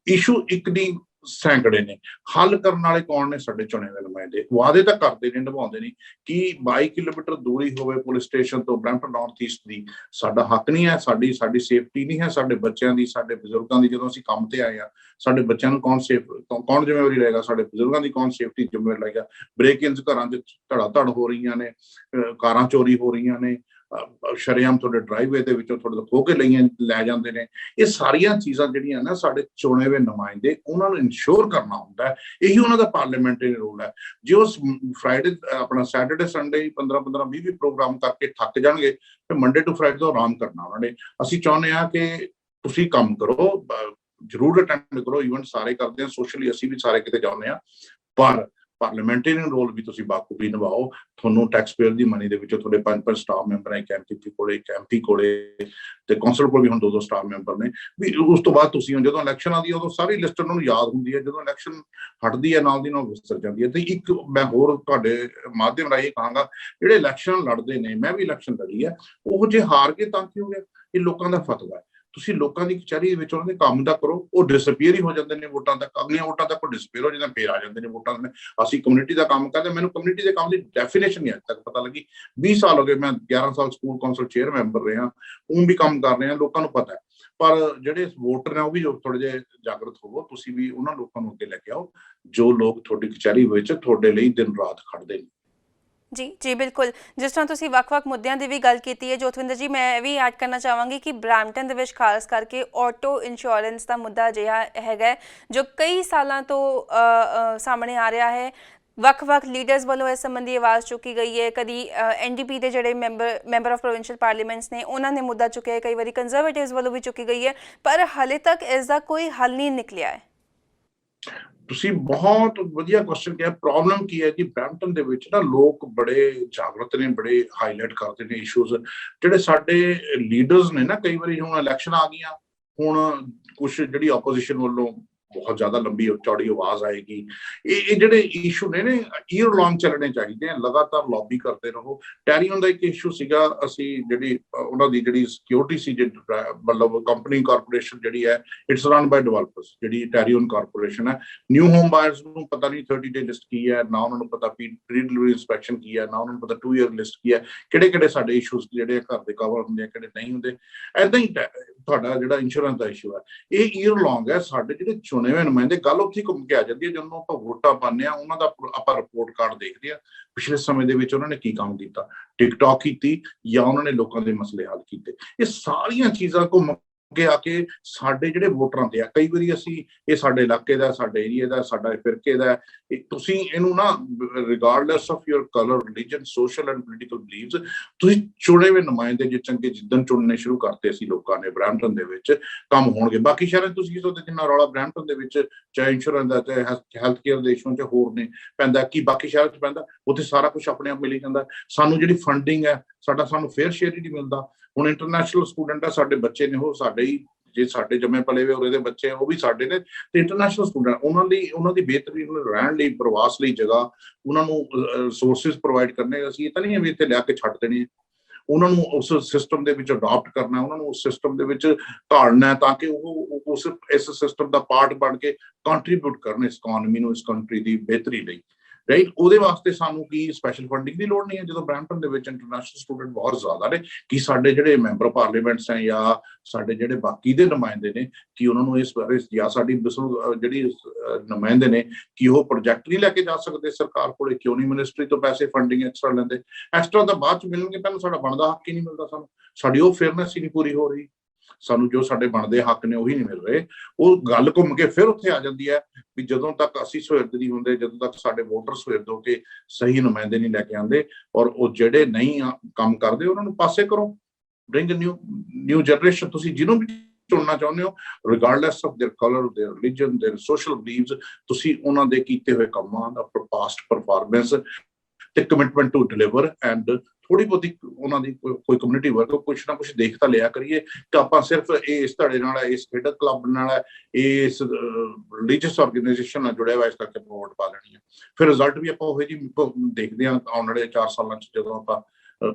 ਇਸ਼ੂ ਇੱਕ ਨਹੀਂ ਸੈਂਕੜੇ ਨੇ। ਹੱਲ ਕਰਨ ਵਾਲੇ ਕੌਣ ਨੇ? ਸਾਡੇ ਚੁਣੇ ਹੋਏ ਨੁਮਾਇੰਦੇ। ਵਾਅਦੇ ਤਾਂ ਕਰਦੇ ਨੇ, ਨਿਭਾਉਂਦੇ ਨਹੀਂ। ਕਿ 22 ਕਿਲੋਮੀਟਰ ਦੂਰੀ ਹੋਵੇ ਪੁਲਿਸ ਸਟੇਸ਼ਨ ਤੋਂ ਬ੍ਰੈਂਪਟਨ ਨਾਰਥ ਈਸਟ ਦੀ, ਸਾਡਾ ਹੱਕ ਨਹੀਂ ਹੈ? ਸਾਡੀ ਸੇਫਟੀ ਨਹੀਂ ਹੈ? ਸਾਡੇ ਬੱਚਿਆਂ ਦੀ, ਸਾਡੇ ਬਜ਼ੁਰਗਾਂ ਦੀ? ਜਦੋਂ ਅਸੀਂ ਕੰਮ ਤੇ ਆਏ ਆ, ਸਾਡੇ ਬੱਚਿਆਂ ਨੂੰ ਕੌਣ ਜ਼ਿੰਮੇਵਾਰੀ ਲਏਗਾ? ਸਾਡੇ ਬਜ਼ੁਰਗਾਂ ਦੀ ਕੌਣ ਸੇਫਟੀ ਜ਼ਿੰਮੇਵਾਰੀ ਲਏਗਾ? ਬ੍ਰੇਕ ਇਨਸ ਘਰਾਂ 'ਚ ਧੜਾ ਹੋ ਰਹੀਆਂ ਨੇ, ਕਾਰਾਂ ਚੋਰੀ ਹੋ ਰਹੀਆਂ ਨੇ, ਸ਼ਰੇਆਮ ਤੁਹਾਡੇ ਡਰਾਈਵੇ ਦੇ ਵਿੱਚੋਂ ਤੁਹਾਡੇ ਤੋਂ ਖੋਹ ਕੇ ਲੈ ਜਾਂਦੇ ਨੇ। ਇਹ ਸਾਰੀਆਂ ਚੀਜ਼ਾਂ ਜਿਹੜੀਆਂ ਨਾ ਸਾਡੇ ਚੁਣੇ ਹੋਏ ਨੁਮਾਇੰਦੇ, ਉਹਨਾਂ ਨੂੰ ਇਨਸ਼ੋਰ ਕਰਨਾ ਹੁੰਦਾ ਹੈ। ਇਹੀ ਉਹਨਾਂ ਦਾ ਪਾਰਲੀਮੈਂਟਰੀ ਰੋਲ ਹੈ। ਜੇ ਉਹ ਫਰਾਈਡੇ ਆਪਣਾ ਸੈਟਰਡੇ ਸੰਡੇ 15-15 20 ਪ੍ਰੋਗਰਾਮ ਕਰਕੇ ਥੱਕ ਜਾਣਗੇ, ਫਿਰ ਮੰਡੇ ਟੂ ਫਰਾਈਡੇ ਤੋਂ ਆਰਾਮ ਕਰਨਾ ਉਹਨਾਂ ਨੇ। ਅਸੀਂ ਚਾਹੁੰਦੇ ਹਾਂ ਕਿ ਤੁਸੀਂ ਕੰਮ ਕਰੋ, ਜ਼ਰੂਰ ਅਟੈਂਡ ਕਰੋ, ਇਵੈਂਟ ਸਾਰੇ ਕਰਦੇ ਹਾਂ, ਸੋਸ਼ਲੀ ਅਸੀਂ ਵੀ ਸਾਰੇ ਕਿਤੇ ਜਾਂਦੇ ਹਾਂ, ਪਰ ਪਾਰਲੀਮੈਂਟੇਰੀਅਨ ਰੋਲ ਵੀ ਤੁਸੀਂ ਬਾਖੂਬੀ ਨਿਭਾਓ। ਤੁਹਾਨੂੰ ਟੈਕਸ ਪੇਅਰ ਦੀ ਮਨੀ ਦੇ ਵਿੱਚੋਂ ਤੁਹਾਡੇ 5 ਸਟਾਫ ਮੈਂਬਰ ਹੈ, ਕੈਂਪੀ ਕੋਲੇ ਤੇ ਕੌਂਸਲ ਕੋਲ ਵੀ ਹੁਣ 2 ਸਟਾਫ ਮੈਂਬਰ ਨੇ। ਵੀ ਉਸ ਤੋਂ ਬਾਅਦ ਤੁਸੀਂ ਜਦੋਂ ਇਲੈਕਸ਼ਨ ਆਉਂਦੀ ਹੈ, ਉਦੋਂ ਸਾਰੀ ਲਿਸਟ ਉਹਨਾਂ ਨੂੰ ਯਾਦ ਹੁੰਦੀ ਹੈ, ਜਦੋਂ ਇਲੈਕਸ਼ਨ ਹਟਦੀ ਹੈ ਨਾਲ ਦੀ ਨਾਲ ਵਿਸਰ ਜਾਂਦੀ ਹੈ। ਤੇ ਇੱਕ ਮੈਂ ਹੋਰ ਤੁਹਾਡੇ ਮਾਧਿਅਮ ਰਾਹੀਂ ਕਹਾਂਗਾ, ਜਿਹੜੇ ਇਲੈਕਸ਼ਨ ਲੜਦੇ ਨੇ, ਮੈਂ ਵੀ ਇਲੈਕਸ਼ਨ ਲੜੀ ਹੈ, ਉਹ ਜੇ ਹਾਰ ਕੇ ਤਾਂ ਕੀ ਹੋ ਗਿਆ? ਇਹ ਲੋਕਾਂ ਦਾ ਫਤਵਾ ਹੈ। ਤੁਸੀਂ ਲੋਕਾਂ ਦੀ ਕਚਹਿਰੀ ਦੇ ਵਿੱਚ ਉਹਨਾਂ ਦੇ ਕੰਮ ਦਾ ਕਰੋ, ਉਹ ਡਿਸਅਪੀਅਰ ਹੀ ਹੋ ਜਾਂਦੇ ਨੇ ਵੋਟਾਂ ਤੱਕ। ਅਗਲੀਆਂ ਵੋਟਾਂ ਤੱਕ ਉਹ ਡਿਸਅਪੀਅਰ ਹੋ ਜਾਂਦੇ, ਫੇਰ ਆ ਜਾਂਦੇ ਨੇ ਵੋਟਾਂ ਦੇ। ਅਸੀਂ ਕਮਿਊਨਿਟੀ ਦਾ ਕੰਮ ਕਰਦੇ, ਮੈਨੂੰ ਕਮਿਊਨਿਟੀ ਦੇ ਕੰਮ ਦੀ ਡੈਫੀਨੇਸ਼ਨ ਨਹੀਂ ਅੱਜ ਤੱਕ ਪਤਾ ਲੱਗੀ। 20 ਸਾਲ ਹੋ ਗਏ, ਮੈਂ 11 ਸਾਲ ਸਕੂਲ ਕੌਂਸਲ ਚੇਅਰ ਮੈਂਬਰ ਰਿਹਾ, ਉਹ ਵੀ ਕੰਮ ਕਰ ਰਹੇ ਹਾਂ, ਲੋਕਾਂ ਨੂੰ ਪਤਾ ਹੈ। ਪਰ ਜਿਹੜੇ ਵੋਟਰ ਨੇ ਉਹ ਵੀ ਥੋੜੇ ਜਿਹੇ ਜਾਗਰਤ ਹੋਵੋ, ਤੁਸੀਂ ਵੀ ਉਹਨਾਂ ਲੋਕਾਂ ਨੂੰ ਅੱਗੇ ਲੈ ਕੇ ਆਓ ਜੋ ਲੋਕ ਤੁਹਾਡੀ ਕਚਹਿਰੀ ਵਿੱਚ ਤੁਹਾਡੇ ਲਈ ਦਿਨ ਰਾਤ ਖੜਦੇ ਨੇ। ਜੀ ਬਿਲਕੁਲ। ਜਿਸ ਤਰ੍ਹਾਂ ਤੁਸੀਂ ਵੱਖ-ਵੱਖ ਮੁੱਦਿਆਂ ਦੀ ਵੀ ਗੱਲ ਕੀਤੀ ਹੈ ਜੋਤਵਿੰਦਰ ਜੀ, ਮੈਂ ਵੀ ਐਡ ਕਰਨਾ ਚਾਹਾਂਗੀ ਕਿ ਬ੍ਰੈਂਪਟਨ ਦੇ ਵਿੱਚ ਖਾਸ ਕਰਕੇ ਆਟੋ ਇੰਸ਼ੋਰੈਂਸ ਦਾ ਮੁੱਦਾ ਅਜਿਹਾ ਹੈਗਾ ਜੋ ਕਈ ਸਾਲਾਂ ਤੋਂ ਸਾਹਮਣੇ ਆ ਰਿਹਾ ਹੈ। ਵੱਖ-ਵੱਖ ਲੀਡਰਸ ਵੱਲੋਂ ਇਸ ਸੰਬੰਧੀ ਆਵਾਜ਼ ਚੁੱਕੀ ਗਈ ਹੈ। ਕਦੀ NDP ਦੇ ਜਿਹੜੇ ਮੈਂਬਰ ਆਫ ਪ੍ਰੋਵਿੰਸ਼ੀਅਲ ਪਾਰਲੀਮੈਂਟਸ ਨੇ ਉਹਨਾਂ ਨੇ ਮੁੱਦਾ ਚੁੱਕਿਆ ਹੈ, ਕਈ ਵਾਰੀ ਕੰਜ਼ਰਵੇਟਿਵਸ ਵੱਲੋਂ ਵੀ ਚੁੱਕੀ ਗਈ ਹੈ, ਪਰ ਹਾਲੇ ਤੱਕ ਇਸ ਦਾ ਕੋਈ ਹੱਲ ਨਹੀਂ ਨਿਕਲਿਆ ਹੈ। ਤੁਸੀਂ ਬਹੁਤ ਵਧੀਆ ਕੁਐਸਚਨ ਕਿਹਾ। ਪ੍ਰੋਬਲਮ ਕੀ ਹੈ ਜੀ, ਬ੍ਰੈਂਪਟਨ ਦੇ ਵਿੱਚ ਨਾ ਲੋਕ ਬੜੇ ਜਾਗਰਤ ਨੇ, ਬੜੇ ਹਾਈਲਾਈਟ ਕਰਦੇ ਨੇ ਇਸ਼ੂਜ਼। ਜਿਹੜੇ ਸਾਡੇ ਲੀਡਰਸ ਨੇ ਨਾ, ਕਈ ਵਾਰੀ ਹੁਣ ਇਲੈਕਸ਼ਨ ਆ ਗਈਆਂ, ਹੁਣ ਕੁਛ ਜਿਹੜੀ ਆਪੋਜੀਸ਼ਨ ਵੱਲੋਂ ਬਹੁਤ ਜ਼ਿਆਦਾ ਲੰਬੀ ਚੌੜੀ ਆਵਾਜ਼ ਆਏਗੀ। ਇਹ ਜਿਹੜੇ ਇਸ਼ੂ ਨੇ ਈਅਰ ਲੌਂਗ ਚੱਲਣੇ ਚਾਹੀਦੇ ਆ, ਲਗਾਤਾਰ ਲੌਬੀ ਕਰਦੇ ਰਹੋ। ਟੈਰੀਓਨ ਦਾ ਇੱਕ ਇਸ਼ੂ ਸੀਗਾ, ਅਸੀਂ ਜਿਹੜੀ ਉਹਨਾਂ ਦੀ ਜਿਹੜੀ ਸਿਕਿਉਰਿਟੀ ਸੀ, ਮਤਲਬ ਕੰਪਨੀ ਕਾਰਪੋਰੇਸ਼ਨ ਜਿਹੜੀ ਹੈ, ਇਟਸ ਰਨ ਬਾਈ ਡਿਵੈਲਪਰਸ, ਜਿਹੜੀ ਟੈਰੀਓਨ ਕਾਰਪੋਰੇਸ਼ਨ ਹੈ। ਨਿਊ ਹੋਮ ਬਾਇਰਸ ਨੂੰ ਪਤਾ ਨਹੀਂ 30 ਡੇ ਲਿਸਟ ਕੀ ਹੈ, ਨਾ ਉਹਨਾਂ ਨੂੰ ਪਤਾ ਪ੍ਰੀ ਡਿਲੀਵਰੀ ਇੰਸਪੈਕਸ਼ਨ ਕੀ ਹੈ, ਨਾ ਉਹਨਾਂ ਨੂੰ ਪਤਾ 2 ਈਅਰ ਲਿਸਟ ਕੀ ਹੈ, ਕਿਹੜੇ ਸਾਡੇ ਇਸ਼ੂਜ਼ ਜਿਹੜੇ ਘਰ ਦੇ ਕਵਰ ਹੁੰਦੇ ਆ, ਕਿਹੜੇ ਨਹੀਂ ਹੁੰਦੇ। ਏਦਾਂ ਹੀ ਤੁਹਾਡਾ ਜਿਹੜਾ ਇੰਸ਼ੋਰੈਂਸ ਦਾ ਇਸ਼ੂ ਹੈ, ਇਹ ਈਅਰ ਲੌਂਗ ਹੈ। ਸਾਡੇ ਜਿਹੜੇ ਚੁਣੇ ਹੋਏ ਨੁਮਾਇੰਦੇ ਗੱਲ ਉੱਥੇ ਘੁੰਮ ਕੇ ਆ ਜਾਂਦੀ ਹੈ, ਜਦੋਂ ਆਪਾਂ ਵੋਟਾਂ ਪਾਉਂਦੇ ਹਾਂ ਉਹਨਾਂ ਦਾ ਆਪਾਂ ਰਿਪੋਰਟ ਕਾਰਡ ਦੇਖਦੇ ਹਾਂ ਪਿਛਲੇ ਸਮੇਂ ਦੇ ਵਿੱਚ ਉਹਨਾਂ ਨੇ ਕੀ ਕੰਮ ਕੀਤਾ, ਟਿਕਟੌਕ ਕੀਤੀ ਜਾਂ ਉਹਨਾਂ ਨੇ ਲੋਕਾਂ ਦੇ ਮਸਲੇ ਹੱਲ ਕੀਤੇ। ਇਹ ਸਾਰੀਆਂ ਚੀਜ਼ਾਂ ਘੁੰਮ ਕੇ ਆ ਕੇ ਸਾਡੇ ਜਿਹੜੇ ਵੋਟਰਾਂ ਤੇ ਆ, ਕਈ ਵਾਰੀ ਅਸੀਂ ਇਹ ਸਾਡੇ ਇਲਾਕੇ ਦਾ, ਸਾਡੇ ਏਰੀਏ ਦਾ, ਸਾਡਾ ਫਿਰਕੇ ਦਾ, ਤੁਸੀਂ ਇਹਨੂੰ ਨਾ regardless of your colour, religion, social and political beliefs, ਤੁਸੀਂ ਚੁਣੇ ਹੋਏ ਨੁਮਾਇੰਦੇ ਜੇ ਚੰਗੇ ਜਿੱਦਣ ਚੁਣਨੇ ਸ਼ੁਰੂ ਕਰਤੇ ਅਸੀਂ ਲੋਕਾਂ ਨੇ ਬਰੈਂਪਟਨ ਦੇ ਵਿੱਚ ਕੰਮ ਹੋਣਗੇ। ਬਾਕੀ ਸ਼ਹਿਰਾਂ ਤੁਸੀਂ ਕੀ ਸੋਚਦੇ ਜਿੰਨਾ ਰੌਲਾ ਬਰੈਂਪਟਨ ਦੇ ਵਿੱਚ ਚਾਹੇ ਇੰਸ਼ੋਰੈਂਸ ਦਾ, ਚਾਹੇ ਹੈਲਥ ਕੇਅਰ ਦੇ ਇਸ਼ੂਆਂ 'ਚ ਹੋਰ ਨੇ ਪੈਂਦਾ, ਕੀ ਬਾਕੀ ਸ਼ਹਿਰਾਂ 'ਚ ਪੈਂਦਾ? ਉੱਥੇ ਸਾਰਾ ਕੁਝ ਆਪਣੇ ਆਪ ਮਿਲੀ ਜਾਂਦਾ। ਸਾਨੂੰ ਜਿਹੜੀ ਫੰਡਿੰਗ ਹੈ ਸਾਨੂੰ ਫੇਅਰ ਸ਼ੇਅਰ ਹੀ ਨਹੀਂ ਮਿਲਦਾ। ਹੁਣ ਇੰਟਰਨੈਸ਼ਨਲ ਸਟੂਡੈਂਟ ਆ, ਸਾਡੇ ਬੱਚੇ ਨੇ, ਉਹ ਸਾਡੇ ਹੀ, ਜੇ ਸਾਡੇ ਜੰਮੇ ਪਲੇ ਹੋਏ ਉਰੇ ਦੇ ਬੱਚੇ ਆ ਉਹ ਵੀ ਸਾਡੇ ਨੇ, ਤੇ ਇੰਟਰਨੈਸ਼ਨਲ ਸਟੂਡੈਂਟ, ਉਹਨਾਂ ਦੀ ਬਿਹਤਰੀ, ਉਹਨਾਂ ਨੂੰ ਰਹਿਣ ਲਈ, ਪ੍ਰਵਾਸ ਲਈ ਜਗ੍ਹਾ, ਉਹਨਾਂ ਨੂੰ ਰਿਸੋਰਸਿਸ ਪ੍ਰੋਵਾਈਡ ਕਰਨੇ। ਅਸੀਂ ਇਹ ਤਾਂ ਨਹੀਂ ਵੀ ਇੱਥੇ ਲਿਆ ਕੇ ਛੱਡ ਦੇਣੀ ਹੈ, ਉਹਨਾਂ ਨੂੰ ਉਸ ਸਿਸਟਮ ਦੇ ਵਿੱਚ ਅਡਾਪਟ ਕਰਨਾ, ਉਹਨਾਂ ਨੂੰ ਉਸ ਸਿਸਟਮ ਦੇ ਵਿੱਚ ਢਾਲਣਾ ਤਾਂ ਕਿ ਉਹ ਇਸ ਸਿਸਟਮ ਦਾ ਪਾਰਟ ਬਣ ਕੇ ਕੰਟਰੀਬਿਊਟ ਕਰਨ ਇਸ ਇਕਨੋਮੀ ਨੂੰ, ਇਸ ਕੰਟਰੀ ਦੀ ਬਿਹਤਰੀ ਲਈ, ਰਾਈਟ। ਉਹਦੇ ਵਾਸਤੇ ਸਾਨੂੰ ਕੀ ਸਪੈਸ਼ਲ ਫੰਡਿੰਗ ਦੀ ਲੋੜ ਨਹੀਂ ਹੈ। ਜਦੋਂ ਬਰੈਂਪਟਨ ਦੇ ਵਿੱਚ ਇੰਟਰਨੈਸ਼ਨਲ ਸਟੂਡੈਂਟ ਬਹੁਤ ਜ਼ਿਆਦਾ ਨੇ, ਕਿ ਸਾਡੇ ਜਿਹੜੇ ਮੈਂਬਰ ਪਾਰਲੀਮੈਂਟਸ ਹੈ ਜਾਂ ਸਾਡੇ ਜਿਹੜੇ ਬਾਕੀ ਦੇ ਨੁਮਾਇੰਦੇ ਨੇ, ਕਿ ਉਹਨਾਂ ਨੂੰ ਇਸ ਬਾਰੇ, ਜਾਂ ਸਾਡੀ ਜਿਹੜੀ ਨੁਮਾਇੰਦੇ ਨੇ, ਕਿ ਉਹ ਪ੍ਰੋਜੈਕਟ ਨਹੀਂ ਲੈ ਕੇ ਜਾ ਸਕਦੇ ਸਰਕਾਰ ਕੋਲੇ? ਕਿਉਂ ਨਹੀਂ ਮਿਨਿਸਟਰੀ ਤੋਂ ਪੈਸੇ ਫੰਡਿੰਗ ਐਕਸਟਰਾ ਲੈਂਦੇ? ਐਕਸਟਰਾ ਤਾਂ ਬਾਅਦ ਚ ਮਿਲਣਗੇ, ਪਹਿਲਾਂ ਸਾਡਾ ਬਣਦਾ ਹੱਕ ਹੀ ਨਹੀਂ ਮਿਲਦਾ ਸਾਨੂੰ, ਸਾਡੀ ਉਹ ਫੇਅਰਨੈਸ ਹੀ ਨਹੀਂ ਪੂਰੀ ਹੋ ਰਹੀ, ਸਾਨੂੰ ਜੋ ਸਾਡੇ ਬਣਦੇ ਹੱਕ ਨੇ ਉਹੀ ਨਹੀਂ ਮਿਲ ਰਹੇ। ਉਹ ਗੱਲ ਘੁੰਮ ਕੇ ਫਿਰ ਉੱਥੇ ਆ ਜਾਂਦੀ ਹੈ ਵੀ ਜਦੋਂ ਤੱਕ ਅਸੀਂ ਸੁਹਿਰਦ ਨਹੀਂ ਹੁੰਦੇ, ਜਦੋਂ ਤੱਕ ਸਾਡੇ ਵੋਟਰ ਸੁਹਿਰਦ ਹੋ ਕੇ ਸਹੀ ਨੁਮਾਇੰਦੇ ਨਹੀਂ ਲੈ ਕੇ ਆਉਂਦੇ, ਔਰ ਉਹ ਜਿਹੜੇ ਨਹੀਂ ਕੰਮ ਕਰਦੇ ਉਹਨਾਂ ਨੂੰ ਪਾਸੇ ਕਰੋ, ਬ੍ਰਿੰਗ ਨਿਊ ਜਨਰੇਸ਼ਨ। ਤੁਸੀਂ ਜਿਹਨੂੰ ਵੀ ਚੁਣਨਾ ਚਾਹੁੰਦੇ ਹੋ, regardless of their colour, their religion, their social beliefs, ਤੁਸੀਂ ਉਹਨਾਂ ਦੇ ਕੀਤੇ ਹੋਏ ਕੰਮਾਂ ਦਾ, ਪਾਸਟ ਪਰਫਾਰਮੈਂਸ ਤੇ ਕਮਿਟਮੈਂਟ ਟੂ ਡਿਲੀਵਰ, ਐਂਡ ਥੋੜੀ ਬਹੁਤੀ ਉਹਨਾਂ ਦੀ ਕੋਈ ਕਮਿਊਨਿਟੀ ਵਰਕ, ਕੁਛ ਨਾ ਕੁਛ ਦੇਖ ਤਾਂ ਲਿਆ ਕਰੀਏ ਕਿ ਆਪਾਂ ਸਿਰਫ ਇਸ ਧੜੇ ਨਾਲ, ਇਸ ਖੇਡਕ ਕਲੱਬ ਨਾਲ, ਇਸ ਰਿਲੀਜੀਅਸ ਆਰਗੇਨਾਈਜੇਸ਼ਨ ਨਾਲ ਜੁੜਿਆ ਹੋਇਆ ਇਸ ਕਰਕੇ ਵੋਟ ਪਾ ਲੈਣੀ ਹੈ। ਫਿਰ ਰਿਜ਼ਲਟ ਵੀ ਆਪਾਂ ਉਹੋ ਜਿਹੀ ਦੇਖਦੇ ਹਾਂ ਆਉਣ ਵਾਲੇ 4 ਸਾਲਾਂ 'ਚ, ਜਦੋਂ ਆਪਾਂ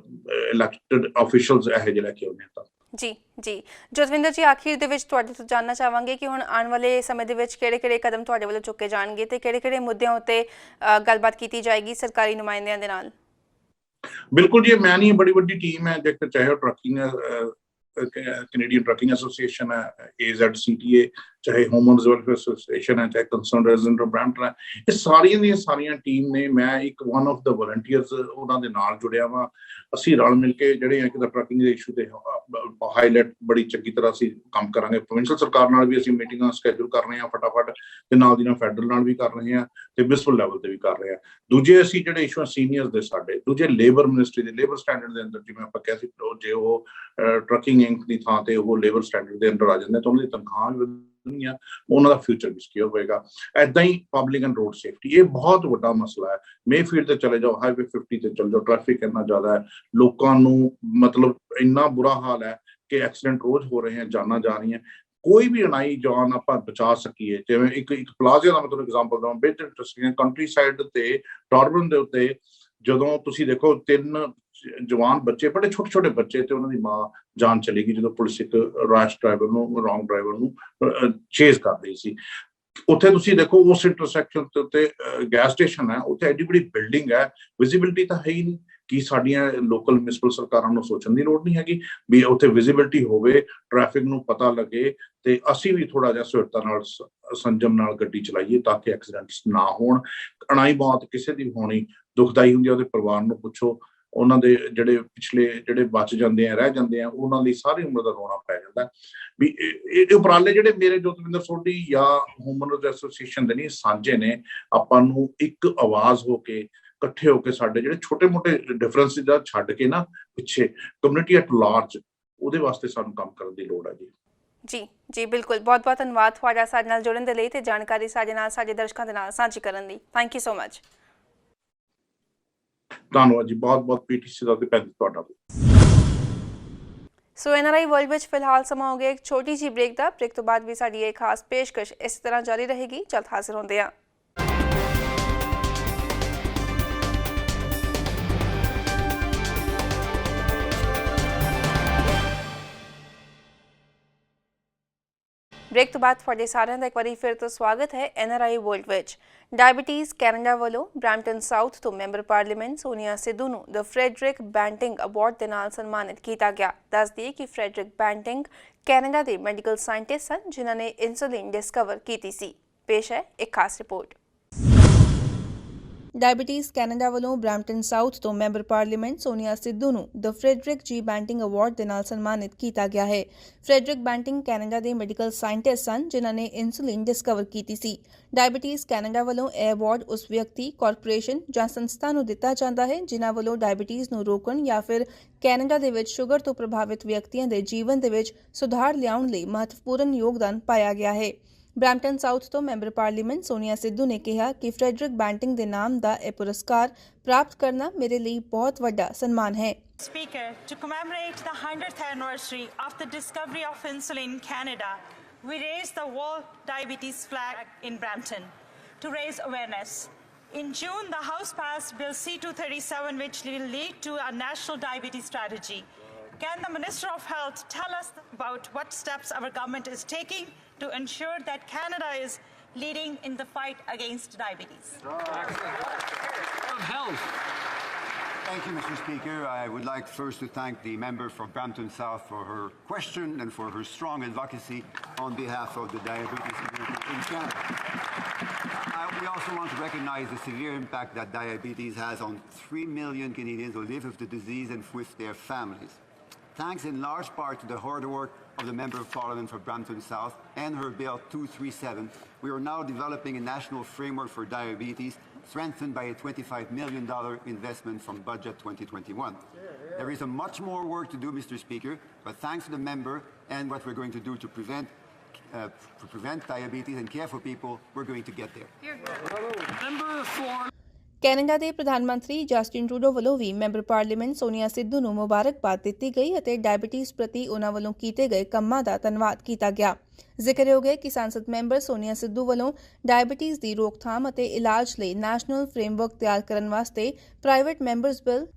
ਇਲੈਕਟਡ ਆਫੀਸ਼ੀਅਲਸ ਇਹੋ ਜਿਹੇ ਲੈ ਕੇ ਆਉਂਦੇ ਹਾਂ। ਜੀ ਜੀ ਜਸਵਿੰਦਰ ਜੀ, ਆਖਿਰ ਦੇ ਵਿੱਚ ਤੁਹਾਡੇ ਤੋਂ ਜਾਣਨਾ ਚਾਹਾਂਗੇ ਕਿ ਹੁਣ ਆਉਣ ਵਾਲੇ ਸਮੇਂ ਦੇ ਵਿੱਚ ਕਿਹੜੇ-ਕਿਹੜੇ ਕਦਮ ਤੁਹਾਡੇ ਵੱਲੋਂ ਚੁੱਕੇ ਜਾਣਗੇ ਤੇ ਕਿਹੜੇ-ਕਿਹੜੇ ਮੁੱਦਿਆਂ ਉੱਤੇ ਗੱਲਬਾਤ ਕੀਤੀ ਜਾਏਗੀ ਸਰਕਾਰੀ ਨੁਮਾਇੰਦਿਆਂ ਦੇ ਨਾਲ? ਬਿਲਕੁਲ ਜੀ, ਮੈਂ ਨਹੀਂ, ਬੜੀ ਵੱਡੀ ਟੀਮ ਹੈ, ਚਾਹੇ ਉਹ ਟਰੱਕਿੰਗ ਕੈਨੇਡੀਅਨ ਟਰੱਕਿੰਗ ਐਸੋਸੀਏਸ਼ਨ ਹੈ, AZCTA, ਚਾਹੇ ਹਿਊਮਨ ਵੈਲਫੇਅਰ ਐਸੋਸੀਏਸ਼ਨ ਹੈ, ਚਾਹੇ ਕੰਸਰਨ ਰੈਜ਼ੀਡੈਂਟ ਆਫ ਬਰੈਂਪਟਨ ਹੈ, ਇਹ ਸਾਰੀਆਂ ਦੀਆਂ ਸਾਰੀਆਂ ਟੀਮ ਨੇ। ਮੈਂ ਇੱਕ ਵਨ ਆਫ ਦਾ ਵਲੰਟੀਅਰਸ ਉਹਨਾਂ ਦੇ ਨਾਲ ਜੁੜਿਆ ਵਾ। ਅਸੀਂ ਰਲ ਮਿਲ ਕੇ ਜਿਹੜੇ ਆ, ਇੱਕ ਤਾਂ ਟਰੱਕਿੰਗ ਦੇ ਇਸ਼ੂ ਤੇ ਹਾਈਲਾਈਟ ਬੜੀ ਚੰਗੀ ਤਰ੍ਹਾਂ ਅਸੀਂ ਕੰਮ ਕਰਾਂਗੇ। ਪ੍ਰੋਵਿੰਸ਼ਲ ਸਰਕਾਰ ਨਾਲ ਵੀ ਅਸੀਂ ਮੀਟਿੰਗਾਂ ਸਕੈਜੂਲ ਕਰ ਰਹੇ ਹਾਂ ਫਟਾਫਟ, ਤੇ ਨਾਲ ਦੀ ਨਾਲ ਫੈਡਰਲ ਨਾਲ ਵੀ ਕਰ ਰਹੇ ਹਾਂ, ਤੇ ਮਿਊਨਿਸਪਲ ਲੈਵਲ ਤੇ ਵੀ ਕਰ ਰਹੇ ਹਾਂ। ਦੂਜੇ ਅਸੀਂ ਜਿਹੜੇ ਇਸ਼ੂ ਸੀਨੀਅਰਸ ਦੇ, ਸਾਡੇ ਦੂਜੇ ਲੇਬਰ ਮਿਨਿਸਟਰੀ ਦੇ, ਲੇਬਰ ਸਟੈਂਡਰਡ ਦੇ ਅੰਦਰ, ਜਿਵੇਂ ਆਪਾਂ ਕਿਹਾ ਸੀ, ਜੇ ਉਹ ਟਰੱਕਿੰਗ ਇੰਕ ਦੀ ਥਾਂ ਤੇ ਉਹ ਲੇਬਰ ਸਟੈਂਡਰਡ ਦੇ ਅੰਦਰ ਆ ਜਾਂਦੇ ਤਾਂ ਉਹਨਾਂ ਦੀ ਤਨਖਾਹ ਵੀ ਵਧਣਗੀਆਂ, ਉਹਨਾਂ ਦਾ ਫਿਊਚਰ ਵੀ ਸਿਕਿਉਰ ਹੋਏਗਾ। ਏਦਾਂ ਹੀ ਪਬਲਿਕ ਐਂਡ ਰੋਡ ਸੇਫਟੀ, ਇਹ ਬਹੁਤ ਵੱਡਾ ਮਸਲਾ ਹੈ। ਮੇਫੀਲਡ ਤੇ ਚਲੇ ਜਾਓ, ਹਾਈਵੇ 50 ਤੇ ਚਲੇ ਜਾਓ, ਟ੍ਰੈਫਿਕ ਇੰਨਾ ਜ਼ਿਆਦਾ ਹੈ, ਲੋਕਾਂ ਨੂੰ ਮਤਲਬ ਇੰਨਾ ਬੁਰਾ ਹਾਲ ਹੈ ਕਿ ਐਕਸੀਡੈਂਟ ਰੋਜ਼ ਹੋ ਰਹੇ ਹਨ, ਜਾਨਾਂ ਜਾ ਰਹੀਆਂ। ਕੋਈ ਵੀ ਅਣਾਈ ਜਾਨ ਆਪਾਂ ਬਚਾ ਸਕੀਏ, ਜਿਵੇਂ ਇੱਕ ਪਲਾਜ਼ੇ ਦਾ ਮਤਲਬ ਐਗਜ਼ਾਮਪਲ ਦਵਾਂ, ਬਿਹਤਰ ਇੰਟਰਸਟਿੰਗ ਕੰਟਰੀ ਸਾਈਡ ਤੇ ਟਾਰਬਨ ਦੇ ਉੱਤੇ, ਜਦੋਂ ਤੁਸੀਂ ਦੇਖੋ 3 ਜਵਾਨ ਬੱਚੇ, ਬੜੇ ਛੋਟੇ ਛੋਟੇ ਬੱਚੇ, ਤੇ ਉਹਨਾਂ ਦੀ ਮਾਂ ਜਾਨ ਚਲੀ ਗਈ ਜਦੋਂ ਪੁਲਿਸ ਇੱਕ ਰੈਸ਼ ਡਰਾਈਵਰ ਨੂੰ, ਰੌਂਗ ਡਰਾਈਵਰ ਨੂੰ ਚੇਜ਼ ਕਰ ਰਹੀ ਸੀ। ਉੱਥੇ ਤੁਸੀਂ ਦੇਖੋ ਉਸ ਇੰਟਰਸੈਕਸ਼ਨ ਦੇ ਉੱਤੇ ਗੈਸ ਸਟੇਸ਼ਨ ਹੈ, ਉੱਥੇ ਐਡੀ ਬੜੀ ਬਿਲਡਿੰਗ ਹੈ, ਵਿਜ਼ਿਬਿਲਿਟੀ ਤਾਂ ਹੈ ਹੀ ਨਹੀਂ। ਕਿ ਸਾਡੀਆਂ ਲੋਕਲ ਮਿਊਨਿਸਪਲ ਸਰਕਾਰਾਂ ਨੂੰ ਸੋਚਣ ਦੀ ਲੋੜ ਨਹੀਂ ਹੈਗੀ ਵੀ ਉੱਥੇ ਵਿਜ਼ਿਬਿਲਿਟੀ ਹੋਵੇ, ਟ੍ਰੈਫਿਕ ਨੂੰ ਪਤਾ ਲੱਗੇ, ਤੇ ਅਸੀਂ ਵੀ ਥੋੜਾ ਜਿਹਾ ਸਹਿਰਤਾ ਨਾਲ, ਸੰਜਮ ਨਾਲ ਗੱਡੀ ਚਲਾਈਏ ਤਾਂ ਕਿ ਐਕਸੀਡੈਂਟਸ ਨਾ ਹੋਣ। ਅਣਾਈ ਮੌਤ ਕਿਸੇ ਦੀ ਹੋਣੀ ਦੁਖਦਾਈ ਹੁੰਦੀ ਹੈ, ਉਹਦੇ ਪਰਿਵਾਰ ਨੂੰ ਪੁੱਛੋ, ਉਹਨਾਂ ਦੇ ਜਿਹੜੇ ਪਿਛਲੇ ਜਿਹੜੇ ਬਚ ਜਾਂਦੇ ਆ, ਰਹਿ ਜਾਂਦੇ ਆ, ਉਹਨਾਂ ਲਈ ਸਾਰੀ ਉਮਰ ਦਾ ਰੋਣਾ ਪੈ ਜਾਂਦਾ ਵੀ ਇਹ ਉਪਰਾਲੇ ਜਿਹੜੇ ਮੇਰੇ ਜੋਤਵਿੰਦਰ ਸੋਢੀ ਜਾਂ ਹਿਊਮਨ ਰਾਈਟਸ ਐਸੋਸੀਏਸ਼ਨ ਦੇ ਨਹੀਂ, ਸਾਂਝੇ ਨੇ। ਆਪਾਂ ਨੂੰ ਇੱਕ ਆਵਾਜ਼ ਹੋ ਕੇ, ਇਕੱਠੇ ਹੋ ਕੇ, ਸਾਡੇ ਜਿਹੜੇ ਛੋਟੇ ਮੋਟੇ ਡਿਫਰੈਂਸ ਦਾ ਛੱਡ ਕੇ ਨਾ ਪਿੱਛੇ, ਕਮਿਊਨਿਟੀ ਐਟ ਲਾਰਜ, ਉਹਦੇ ਵਾਸਤੇ ਸਾਨੂੰ ਕੰਮ ਕਰਨ ਦੀ ਲੋੜ ਹੈ ਜੀ। ਜੀ ਜੀ ਬਿਲਕੁਲ, ਬਹੁਤ ਬਹੁਤ ਧੰਨਵਾਦ ਤੁਹਾਡਾ ਸਾਡੇ ਨਾਲ ਜੁੜਨ ਦੇ ਲਈ ਤੇ ਜਾਣਕਾਰੀ ਸਾਡੇ ਨਾਲ, ਸਾਡੇ ਦਰਸ਼ਕਾਂ ਦੇ ਨਾਲ ਸਾਂਝੀ ਕਰਨ ਲਈ। Thank you so much. ਧੰਨਵਾਦ ਜੀ, ਬਹੁਤ ਬਹੁਤ PTC ਦਾ ਤੇ ਭੈਣ ਤੁਹਾਡਾ ਵੀ। ਸੋ NRI ਵਰਲਡ ਵਿੱਚ ਫਿਲਹਾਲ ਸਮਾਂ ਹੋ ਗਿਆ ਇੱਕ ਛੋਟੀ ਜਿਹੀ ਬ੍ਰੇਕ ਦਾ। ਬ੍ਰੇਕ ਤੋਂ ਬਾਅਦ ਵੀ ਸਾਡੀ ਇਹ ਖਾਸ ਪੇਸ਼ਕਸ਼ ਇਸ ਤਰ੍ਹਾਂ ਜਾਰੀ ਰਹੇਗੀ। ਜਲਦ ਹਾਜ਼ਰ ਹੁੰਦੇ ਹਾਂ। ਬ੍ਰੇਕ ਤੋਂ ਬਾਅਦ ਤੁਹਾਡੇ ਸਾਰਿਆਂ ਦਾ ਇੱਕ ਵਾਰੀ ਫਿਰ ਤੋਂ ਸਵਾਗਤ ਹੈ NRI ਵਰਲਡ ਵਿੱਚ। ਡਾਇਬੀਟੀਜ਼ ਕੈਨੇਡਾ ਵੱਲੋਂ ਬ੍ਰੈਂਪਟਨ ਸਾਊਥ ਤੋਂ ਮੈਂਬਰ ਪਾਰਲੀਮੈਂਟ ਸੋਨੀਆ ਸਿੱਧੂ ਨੂੰ ਦ ਫਰੈਡਰਿਕ ਬੈਂਟਿੰਗ ਅਵਾਰਡ ਦੇ ਨਾਲ ਸਨਮਾਨਿਤ ਕੀਤਾ ਗਿਆ। ਦੱਸ ਦਈਏ ਕਿ ਫਰੈਡਰਿਕ ਬੈਂਟਿੰਗ ਕੈਨੇਡਾ ਦੇ ਮੈਡੀਕਲ ਸਾਇੰਟਿਸਟ ਸਨ ਜਿਨ੍ਹਾਂ ਨੇ ਇਨਸੂਲਿਨ ਡਿਸਕਵਰ ਕੀਤੀ ਸੀ। ਪੇਸ਼ ਹੈ ਇੱਕ ਖਾਸ ਰਿਪੋਰਟ। ਡਾਇਬੀਟੀਜ਼ ਕੈਨੇਡਾ ਵੱਲੋਂ ਬ੍ਰੈਂਪਟਨ ਸਾਊਥ ਤੋਂ ਮੈਂਬਰ ਪਾਰਲੀਮੈਂਟ ਸੋਨੀਆ ਸਿੱਧੂ ਨੂੰ ਦ ਫਰੈਡਰਿਕ ਜੀ ਬੈਂਟਿੰਗ ਅਵਾਰਡ ਦੇ ਨਾਲ ਸਨਮਾਨਿਤ ਕੀਤਾ ਗਿਆ ਹੈ। ਫਰੈਡਰਿਕ ਬੈਂਟਿੰਗ ਕੈਨੇਡਾ ਦੇ ਮੈਡੀਕਲ ਸਾਇੰਟਿਸਟ ਸਨ ਜਿਨ੍ਹਾਂ ਨੇ ਇਨਸੂਲਿਨ ਡਿਸਕਵਰ ਕੀਤੀ ਸੀ। ਡਾਇਬੀਟੀਜ਼ ਕੈਨੇਡਾ ਵੱਲੋਂ ਇਹ ਅਵਾਰਡ ਉਸ ਵਿਅਕਤੀ, ਕਾਰਪੋਰੇਸ਼ਨ ਜਾਂ ਸੰਸਥਾ ਨੂੰ ਦਿੱਤਾ ਜਾਂਦਾ ਹੈ ਜਿਨ੍ਹਾਂ ਵੱਲੋਂ ਡਾਇਬੀਟੀਜ਼ ਨੂੰ ਰੋਕਣ ਜਾਂ ਫਿਰ ਕੈਨੇਡਾ ਦੇ ਵਿੱਚ ਸ਼ੂਗਰ ਤੋਂ ਪ੍ਰਭਾਵਿਤ ਵਿਅਕਤੀਆਂ ਦੇ ਜੀਵਨ ਦੇ ਵਿੱਚ ਸੁਧਾਰ ਲਿਆਉਣ ਲਈ ਮਹੱਤਵਪੂਰਨ ਯੋਗਦਾਨ ਪਾਇਆ ਗਿਆ ਹੈ। ਬ੍ਰੈਂਪਟਨ ਸਾਊਥ ਤੋਂ ਮੈਂਬਰ ਪਾਰਲੀਮੈਂਟ ਸੋਨੀਆ ਸਿੱਧੂ ਨੇ ਕਿਹਾ ਕਿ ਫਰੈਡਰਿਕ ਬੈਂਟਿੰਗ ਦੇ ਨਾਮ ਦਾ ਇਹ ਪੁਰਸਕਾਰ ਪ੍ਰਾਪਤ ਕਰਨਾ ਮੇਰੇ ਲਈ ਬਹੁਤ ਵੱਡਾ ਸਨਮਾਨ ਹੈ। Speaker, to commemorate the 100th anniversary of the discovery of insulin in Canada, we raised the World Diabetes flag in Brampton to raise awareness. In June, the House passed Bill C-237, which will lead to a national diabetes strategy. Can the Minister of Health tell us about what steps our government is taking to ensure that Canada is leading in the fight against diabetes? Health. Thank you, Mr. Speaker. I would like first to thank the member for Brampton South for her question and for her strong advocacy on behalf of the diabetes community in Canada. We also want to recognize the severe impact that diabetes has on 3 million Canadians who live with the disease and with their families. Thanks in large part to the hard work of the Member of Parliament for Brampton South and her Bill 237, we are now developing a national framework for diabetes strengthened by a $25 million investment from Budget 2021. There is a much more work to do, Mr. Speaker, but thanks to the member and what we're going to do to prevent diabetes and care for people, we're going to get there. Member for Canada ਦੇ ਪ੍ਰਧਾਨ ਮੰਤਰੀ Justin Trudeau ਵੱਲੋਂ ਵੀ member parliament Sonia Sidhu ਨੂੰ ਮੁਬਾਰਕਬਾਦ ਦਿੱਤੀ ਗਈ ਅਤੇ diabetes ਪ੍ਰਤੀ ਉਨ੍ਹਾਂ ਵੱਲੋਂ ਕੀਤੇ ਗਏ ਕੰਮਾਂ ਦਾ ਧੰਨਵਾਦ ਕੀਤਾ ਗਿਆ। ਜ਼ਿਕਰਯੋਗ ਹੈ ਕਿ ਸੰਸਦ ਮੈਂਬਰ ਸੋਨੀਆ ਸਿੱਧੂ ਵੱਲੋਂ ਡਾਇਬੀਟੀਜ਼ ਦੀ ਰੋਕਥਾਮ ਅਤੇ ਇਲਾਜ ਲਈ ਨੈਸ਼ਨਲ ਫਰੇਮਵਰਕ ਤਿਆਰ ਕਰਨ ਵਾਸਤੇ private members bill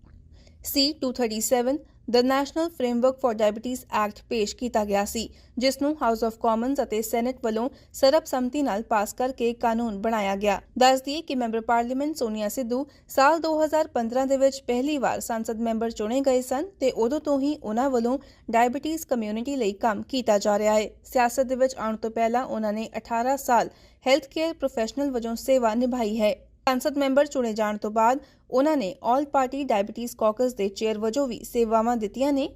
C-237 the national framework for diabetes act ਪੇਸ਼ ਕੀਤਾ ਗਿਆ ਸੀ, ਜਿਸ ਨੂੰ ਹਾਊਸ ਆਫ ਕਾਮਨਜ਼ ਅਤੇ ਸੈਨੇਟ ਵੱਲੋਂ ਸਰਬਸੰਮਤੀ ਨਾਲ ਪਾਸ ਕਰਕੇ ਕਾਨੂੰਨ ਬਣਾਇਆ ਗਿਆ। ਦੱਸ ਦਈਏ ਕਿ ਮੈਂਬਰ ਪਾਰਲੀਮੈਂਟ ਸੋਨੀਆ ਸਿੱਧੂ ਸਾਲ 2015 ਦੇ ਵਿੱਚ ਪਹਿਲੀ ਵਾਰ ਸੰਸਦ ਮੈਂਬਰ ਚੁਣੇ ਗਏ ਸਨ ਤੇ ਉਦੋਂ ਤੋਂ ਹੀ ਉਨ੍ਹਾਂ ਵੱਲੋਂ ਡਾਇਬੀਟੀਜ਼ ਕਮਿਊਨਿਟੀ ਲਈ ਕੰਮ ਕੀਤਾ ਜਾ ਰਿਹਾ ਹੈ। ਸਿਆਸਤ ਦੇ ਵਿੱਚ ਆਉਣ ਤੋਂ ਪਹਿਲਾਂ ਉਨ੍ਹਾਂ ਨੇ 18 ਸਾਲ ਹੈਲਥ ਕੇਅਰ ਪ੍ਰੋਫੈਸ਼ਨਲ ਵਜੋਂ ਸੇਵਾ ਨਿਭਾਈ ਹੈ। ਸੰਸਦ ਮੈਂਬਰ ਚੁਣੇ ਜਾਣ ਤੋਂ ਬਾਅਦ ਉਨ੍ਹਾਂ ਨੇ ਆਲ ਪਾਰਟੀ ਡਾਇਬੀਟੀਜ਼ ਕਾਕਸ ਦੇ ਚੇਅਰ ਵਜੋਂ ਵੀ ਸੇਵਾਵਾਂ ਦਿੱਤੀਆਂ ਨੇ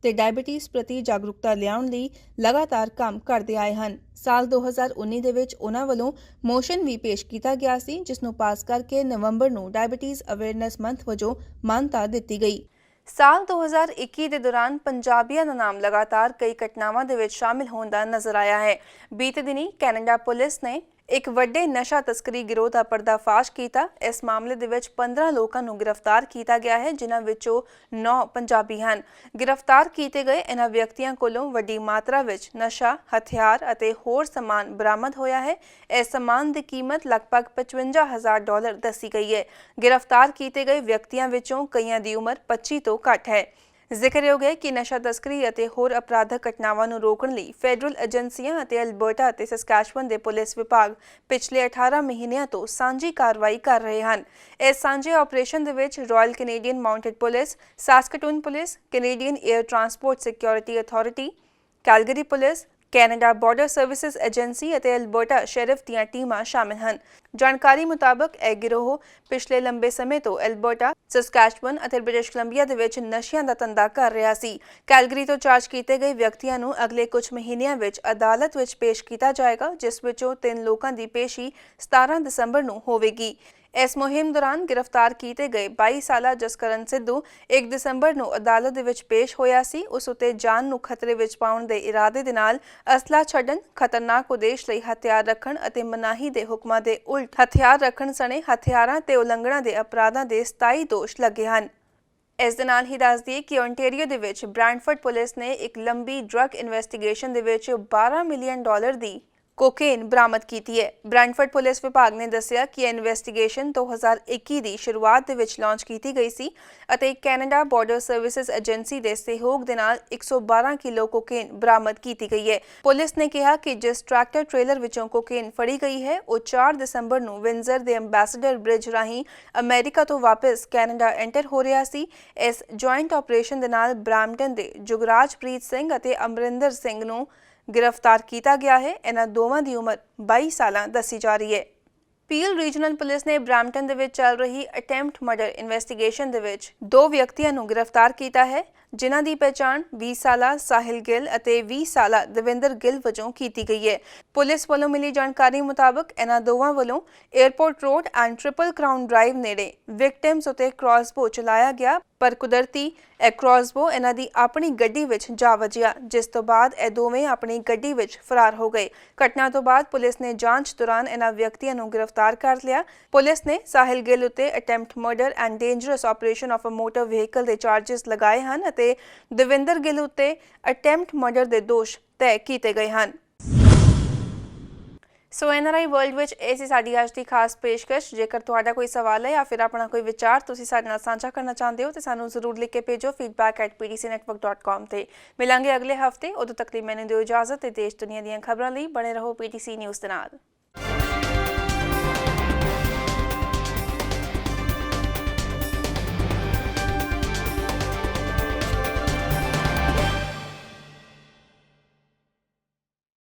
ਤੇ ਡਾਇਬੀਟੀਜ਼ ਪ੍ਰਤੀ ਜਾਗਰੂਕਤਾ ਲਿਆਉਣ ਲਈ ਲਗਾਤਾਰ ਕੰਮ ਕਰਦੇ ਆਏ ਹਨ। ਸਾਲ 2019 ਦੇ ਵਿੱਚ ਉਨ੍ਹਾਂ ਵੱਲੋਂ ਮੋਸ਼ਨ ਵੀ ਪੇਸ਼ ਕੀਤਾ ਗਿਆ ਸੀ, ਜਿਸ ਨੂੰ ਪਾਸ ਕਰਕੇ ਨਵੰਬਰ ਨੂੰ ਡਾਇਬੀਟੀਜ਼ ਅਵੇਅਰਨੈਸ ਮੰਥ ਵਜੋਂ ਮਾਨਤਾ ਦਿੱਤੀ ਗਈ। ਸਾਲ 2021 ਦੇ ਦੌਰਾਨ ਪੰਜਾਬੀਆਂ ਦਾ ਨਾਮ ਲਗਾਤਾਰ ਕਈ ਘਟਨਾਵਾਂ ਦੇ ਵਿੱਚ ਸ਼ਾਮਿਲ ਹੋਣ ਦਾ ਨਜ਼ਰ ਆਇਆ ਹੈ। ਬੀਤੇ ਦਿਨੀ ਕੈਨੇਡਾ ਪੁਲਿਸ ਨੇ ਇੱਕ ਵੱਡੇ ਨਸ਼ਾ ਤਸਕਰੀ ਗਿਰੋਹ ਦਾ ਪਰਦਾਫਾਸ਼ ਕੀਤਾ। ਇਸ ਮਾਮਲੇ ਦੇ ਵਿੱਚ 15 ਲੋਕਾਂ ਨੂੰ ਗ੍ਰਿਫਤਾਰ ਕੀਤਾ ਗਿਆ ਹੈ, ਜਿਨ੍ਹਾਂ ਵਿੱਚੋਂ 9 ਪੰਜਾਬੀ ਹਨ। ਗ੍ਰਿਫਤਾਰ ਕੀਤੇ ਗਏ ਇਹਨਾਂ ਵਿਅਕਤੀਆਂ ਕੋਲੋਂ ਵੱਡੀ ਮਾਤਰਾ ਵਿੱਚ ਨਸ਼ਾ, ਹਥਿਆਰ ਅਤੇ ਹੋਰ ਸਮਾਨ ਬਰਾਮਦ ਹੋਇਆ ਹੈ। ਇਸ ਸਮਾਨ ਦੀ ਕੀਮਤ ਲਗਭਗ $55,000 ਦੱਸੀ ਗਈ ਹੈ। ਗ੍ਰਿਫਤਾਰ ਕੀਤੇ ਗਏ ਵਿਅਕਤੀਆਂ ਵਿੱਚੋਂ ਕਈਆਂ ਦੀ ਉਮਰ 25 ਤੋਂ ਘੱਟ ਹੈ। ਜ਼ਿਕਰਯੋਗ ਹੈ ਕਿ ਨਸ਼ਾ ਤਸਕਰੀ ਅਤੇ ਹੋਰ ਅਪਰਾਧਕ ਘਟਨਾਵਾਂ ਨੂੰ ਰੋਕਣ ਲਈ ਫੈਡਰਲ ਏਜੰਸੀਆਂ ਅਤੇ ਅਲਬਰਟਾ ਅਤੇ ਸਸਕੈਚੁਅਨ ਦੇ ਪੁਲਿਸ ਵਿਭਾਗ ਪਿਛਲੇ 18 ਮਹੀਨਿਆਂ ਤੋਂ ਸਾਂਝੀ ਕਾਰਵਾਈ ਕਰ ਰਹੇ ਹਨ। ਇਸ ਸਾਂਝੇ ਆਪਰੇਸ਼ਨ ਦੇ ਵਿੱਚ Royal Canadian Mounted Police, Saskatoon Police, Canadian Air Transport Security Authority, Calgary Police, Canada Border Services Agency ਅਤੇ ਅਲਬਰਟਾ ਸ਼ੈਰਿਫ ਦੀਆਂ ਟੀਮਾਂ ਸ਼ਾਮਿਲ ਹਨ। ਜਾਣਕਾਰੀ ਮੁਤਾਬਕ ਇਹ ਗਿਰੋਹ ਪਿਛਲੇ ਲੰਬੇ ਸਮੇਂ ਤੋਂ ਅਲਬਰਟਾ, ਸਸਕੈਚੁਅਨ ਅਤੇ ਬ੍ਰਿਟਿਸ਼ ਕੋਲੰਬੀਆ ਦੇ ਵਿੱਚ ਨਸ਼ਿਆਂ ਦਾ ਧੰਦਾ ਕਰ ਰਿਹਾ ਸੀ। ਕੈਲਗਰੀ ਤੋਂ ਚਾਰਜ ਕੀਤੇ ਗਏ ਵਿਅਕਤੀਆਂ ਨੂੰ ਅਗਲੇ ਕੁਝ ਮਹੀਨਿਆਂ ਵਿੱਚ ਅਦਾਲਤ ਵਿੱਚ ਪੇਸ਼ ਕੀਤਾ ਜਾਏਗਾ, ਜਿਸ ਵਿੱਚੋਂ 3 ਲੋਕਾਂ ਦੀ ਪੇਸ਼ੀ 17 ਦਸੰਬਰ ਨੂੰ ਹੋਵੇਗੀ। ਇਸ ਮੁਹਿੰਮ ਦੌਰਾਨ ਗ੍ਰਿਫਤਾਰ ਕੀਤੇ ਗਏ 22 ਸਾਲਾ ਜਸਕਰਨ ਸਿੱਧੂ 1 ਦਸੰਬਰ ਨੂੰ ਅਦਾਲਤ ਦੇ ਵਿੱਚ ਪੇਸ਼ ਹੋਇਆ ਸੀ। ਉਸ ਉਤੇ ਜਾਨ ਨੂੰ ਖਤਰੇ ਵਿੱਚ ਪਾਉਣ ਦੇ ਇਰਾਦੇ ਦੇ ਨਾਲ ਅਸਲਾ ਛੱਡਣ, ਖਤਰਨਾਕ ਉਦੇਸ਼ ਲਈ ਹਥਿਆਰ ਰੱਖਣ ਅਤੇ ਮਨਾਹੀ ਦੇ ਹੁਕਮਾਂ ਦੇ ਉਲਟ ਹਥਿਆਰ ਰੱਖਣ ਸਣੇ ਹਥਿਆਰਾਂ ਤੇ ਉਲੰਘਣਾ ਦੇ ਅਪਰਾਧਾਂ ਦੇ 27 ਦੋਸ਼ ਲੱਗੇ ਹਨ। ਇਸ ਦੇ ਨਾਲ ਹੀ ਦੱਸ ਦਈਏ ਕਿ ਓਨਟਾਰੀਓ ਦੇ ਵਿੱਚ ਬ੍ਰੈਂਟਫੋਰਡ ਪੁਲਿਸ ਨੇ ਇੱਕ ਲੰਬੀ ਡਰੱਗ ਇਨਵੈਸਟੀਗੇਸ਼ਨ ਦੇ ਵਿੱਚ $12 ਮਿਲੀਅਨ ਦੀ ਕੋਕੇਨ ਬਰਾਮਦ ਕੀਤੀ ਹੈ। ਬ੍ਰੈਂਟਫੋਰਡ ਪੁਲਿਸ ਵਿਭਾਗ ਨੇ ਦੱਸਿਆ ਕਿ ਇਹ ਇਨਵੈਸਟੀਗੇਸ਼ਨ 2021 ਦੀ ਸ਼ੁਰੂਆਤ ਦੇ ਵਿੱਚ ਲਾਂਚ ਕੀਤੀ ਗਈ ਸੀ ਅਤੇ ਕੈਨੇਡਾ ਬਾਰਡਰ ਸਰਵਿਸਿਜ਼ ਏਜੰਸੀ ਦੇ ਸਹਿਯੋਗ ਦੇ ਨਾਲ 112 ਕਿਲੋ ਕੋਕੇਨ ਬਰਾਮਦ ਕੀਤੀ ਗਈ ਹੈ। ਪੁਲਿਸ ਨੇ ਕਿਹਾ ਕਿ ਜਿਸ ਟਰੈਕਟਰ ਟ੍ਰੇਲਰ ਵਿੱਚੋਂ ਕੋਕੇਨ ਫੜੀ ਗਈ ਹੈ ਉਹ 4 ਦਸੰਬਰ ਨੂੰ ਵਿੰਜ਼ਰ ਦੇ ਐਂਬੈਸਡਰ ਬ੍ਰਿਜ ਰਾਹੀਂ ਅਮਰੀਕਾ ਤੋਂ ਵਾਪਸ ਕੈਨੇਡਾ ਐਂਟਰ ਹੋ ਰਿਹਾ ਸੀ। ਇਸ ਜੁਆਇੰਟ ਆਪਰੇਸ਼ਨ ਦੇ ਨਾਲ ਬ੍ਰੈਂਪਟਨ ਦੇ ਜੁਗਰਾਜਪ੍ਰੀਤ ਸਿੰਘ ਅਤੇ ਅਮਰਿੰਦਰ ਸਿੰਘ ਨੂੰ गिरफ्तार किया गया है। इन्हां दोवां दी उम्र 22 साल दसी जा रही है। पील रीजनल पुलिस ने ब्रैम्पटन दे विच चल रही अटैम्प्ट मर्डर इन्वेस्टिगेशन दे विच 2 व्यक्तियों को गिरफ्तार किया है जिन्हां दी पहचान 20 साल साहिल गिल ਅਤੇ 20 ਸਾਲ ਦਵਿੰਦਰ ਗਿੱਲ ਵਜੋਂ ਕੀਤੀ ਗਈ ਹੈ। ਪੁਲਿਸ ਵੱਲੋਂ ਮਿਲੀ ਜਾਣਕਾਰੀ ਮੁਤਾਬਕ ਇਹਨਾਂ ਦੋਵਾਂ ਵੱਲੋਂ airport road and triple crown drive ਨੇੜੇ ਵਿਕਟਿਮਸ ਉਤੇ ਕ੍ਰਾਸਬੋ ਚਲਾਇਆ ਗਿਆ ਪਰ ਕੁਦਰਤੀ ਇਹ ਕ੍ਰਾਸਬੋ ਇਹਨਾਂ ਦੀ ਆਪਣੀ ਗੱਡੀ ਵਿੱਚ ਜਾ ਵੱਜਿਆ ਜਿਸ ਤੋਂ ਬਾਅਦ ਇਹ ਦੋਵੇਂ ਆਪਣੀ ਗੱਡੀ ਵਿੱਚ ਫਰਾਰ ਹੋ ਗਏ। ਘਟਨਾ ਤੋਂ ਬਾਅਦ ਪੁਲਿਸ ਨੇ ਜਾਂਚ ਦੌਰਾਨ ਇਹਨਾਂ ਵਿਅਕਤੀਆਂ ਨੂੰ ਗ੍ਰਿਫਤਾਰ ਕਰ ਲਿਆ। ਪੁਲਿਸ ਨੇ ਸਾਹਿਲ ਗਿੱਲ ਉਤੇ attempt murder and dangerous operation of a motor vehicle ਦੇ ਚਾਰजेस ਲਗਾਏ ਹਨ ਅਤੇ ਦਵਿੰਦਰ ਗਿੱਲ ਉਤੇ ਅਟੈਂਪਟ ਮਰਡਰ ਦੇ ਦੋਸ਼ ਤੈਅ ਕੀਤੇ ਗਏ ਹਨ। सो NRI वर्ल्ड ਵਿੱਚ ਇਹ ਸੀ ਸਾਡੀ ਅੱਜ ਦੀ ਖਾਸ ਪੇਸ਼ਕਸ਼। ਜੇਕਰ ਤੁਹਾਡਾ ਕੋਈ ਸਵਾਲ ਹੈ ਜਾਂ ਫਿਰ ਆਪਣਾ ਕੋਈ ਵਿਚਾਰ ਤੁਸੀਂ ਸਾਡੇ ਨਾਲ ਸਾਂਝਾ ਕਰਨਾ ਚਾਹੁੰਦੇ ਹੋ ਤੇ ਸਾਨੂੰ ਜ਼ਰੂਰ ਲਿਖ ਕੇ ਭੇਜੋ feedback@ptcnetwork.com ਤੇ। ਮਿਲਾਂਗੇ ਅਗਲੇ ਹਫਤੇ, ਉਦੋਂ ਤੱਕ ਲਈ ਮੈਨੂੰ ਦਿਓ ਇਜਾਜ਼ਤ ਤੇ ਦੇਸ਼ ਦੁਨੀਆ ਦੀਆਂ ਖਬਰਾਂ ਲਈ ਬਣੇ ਰਹੋ PTC ਨਿਊਜ਼ ਦੇ ਨਾਲ।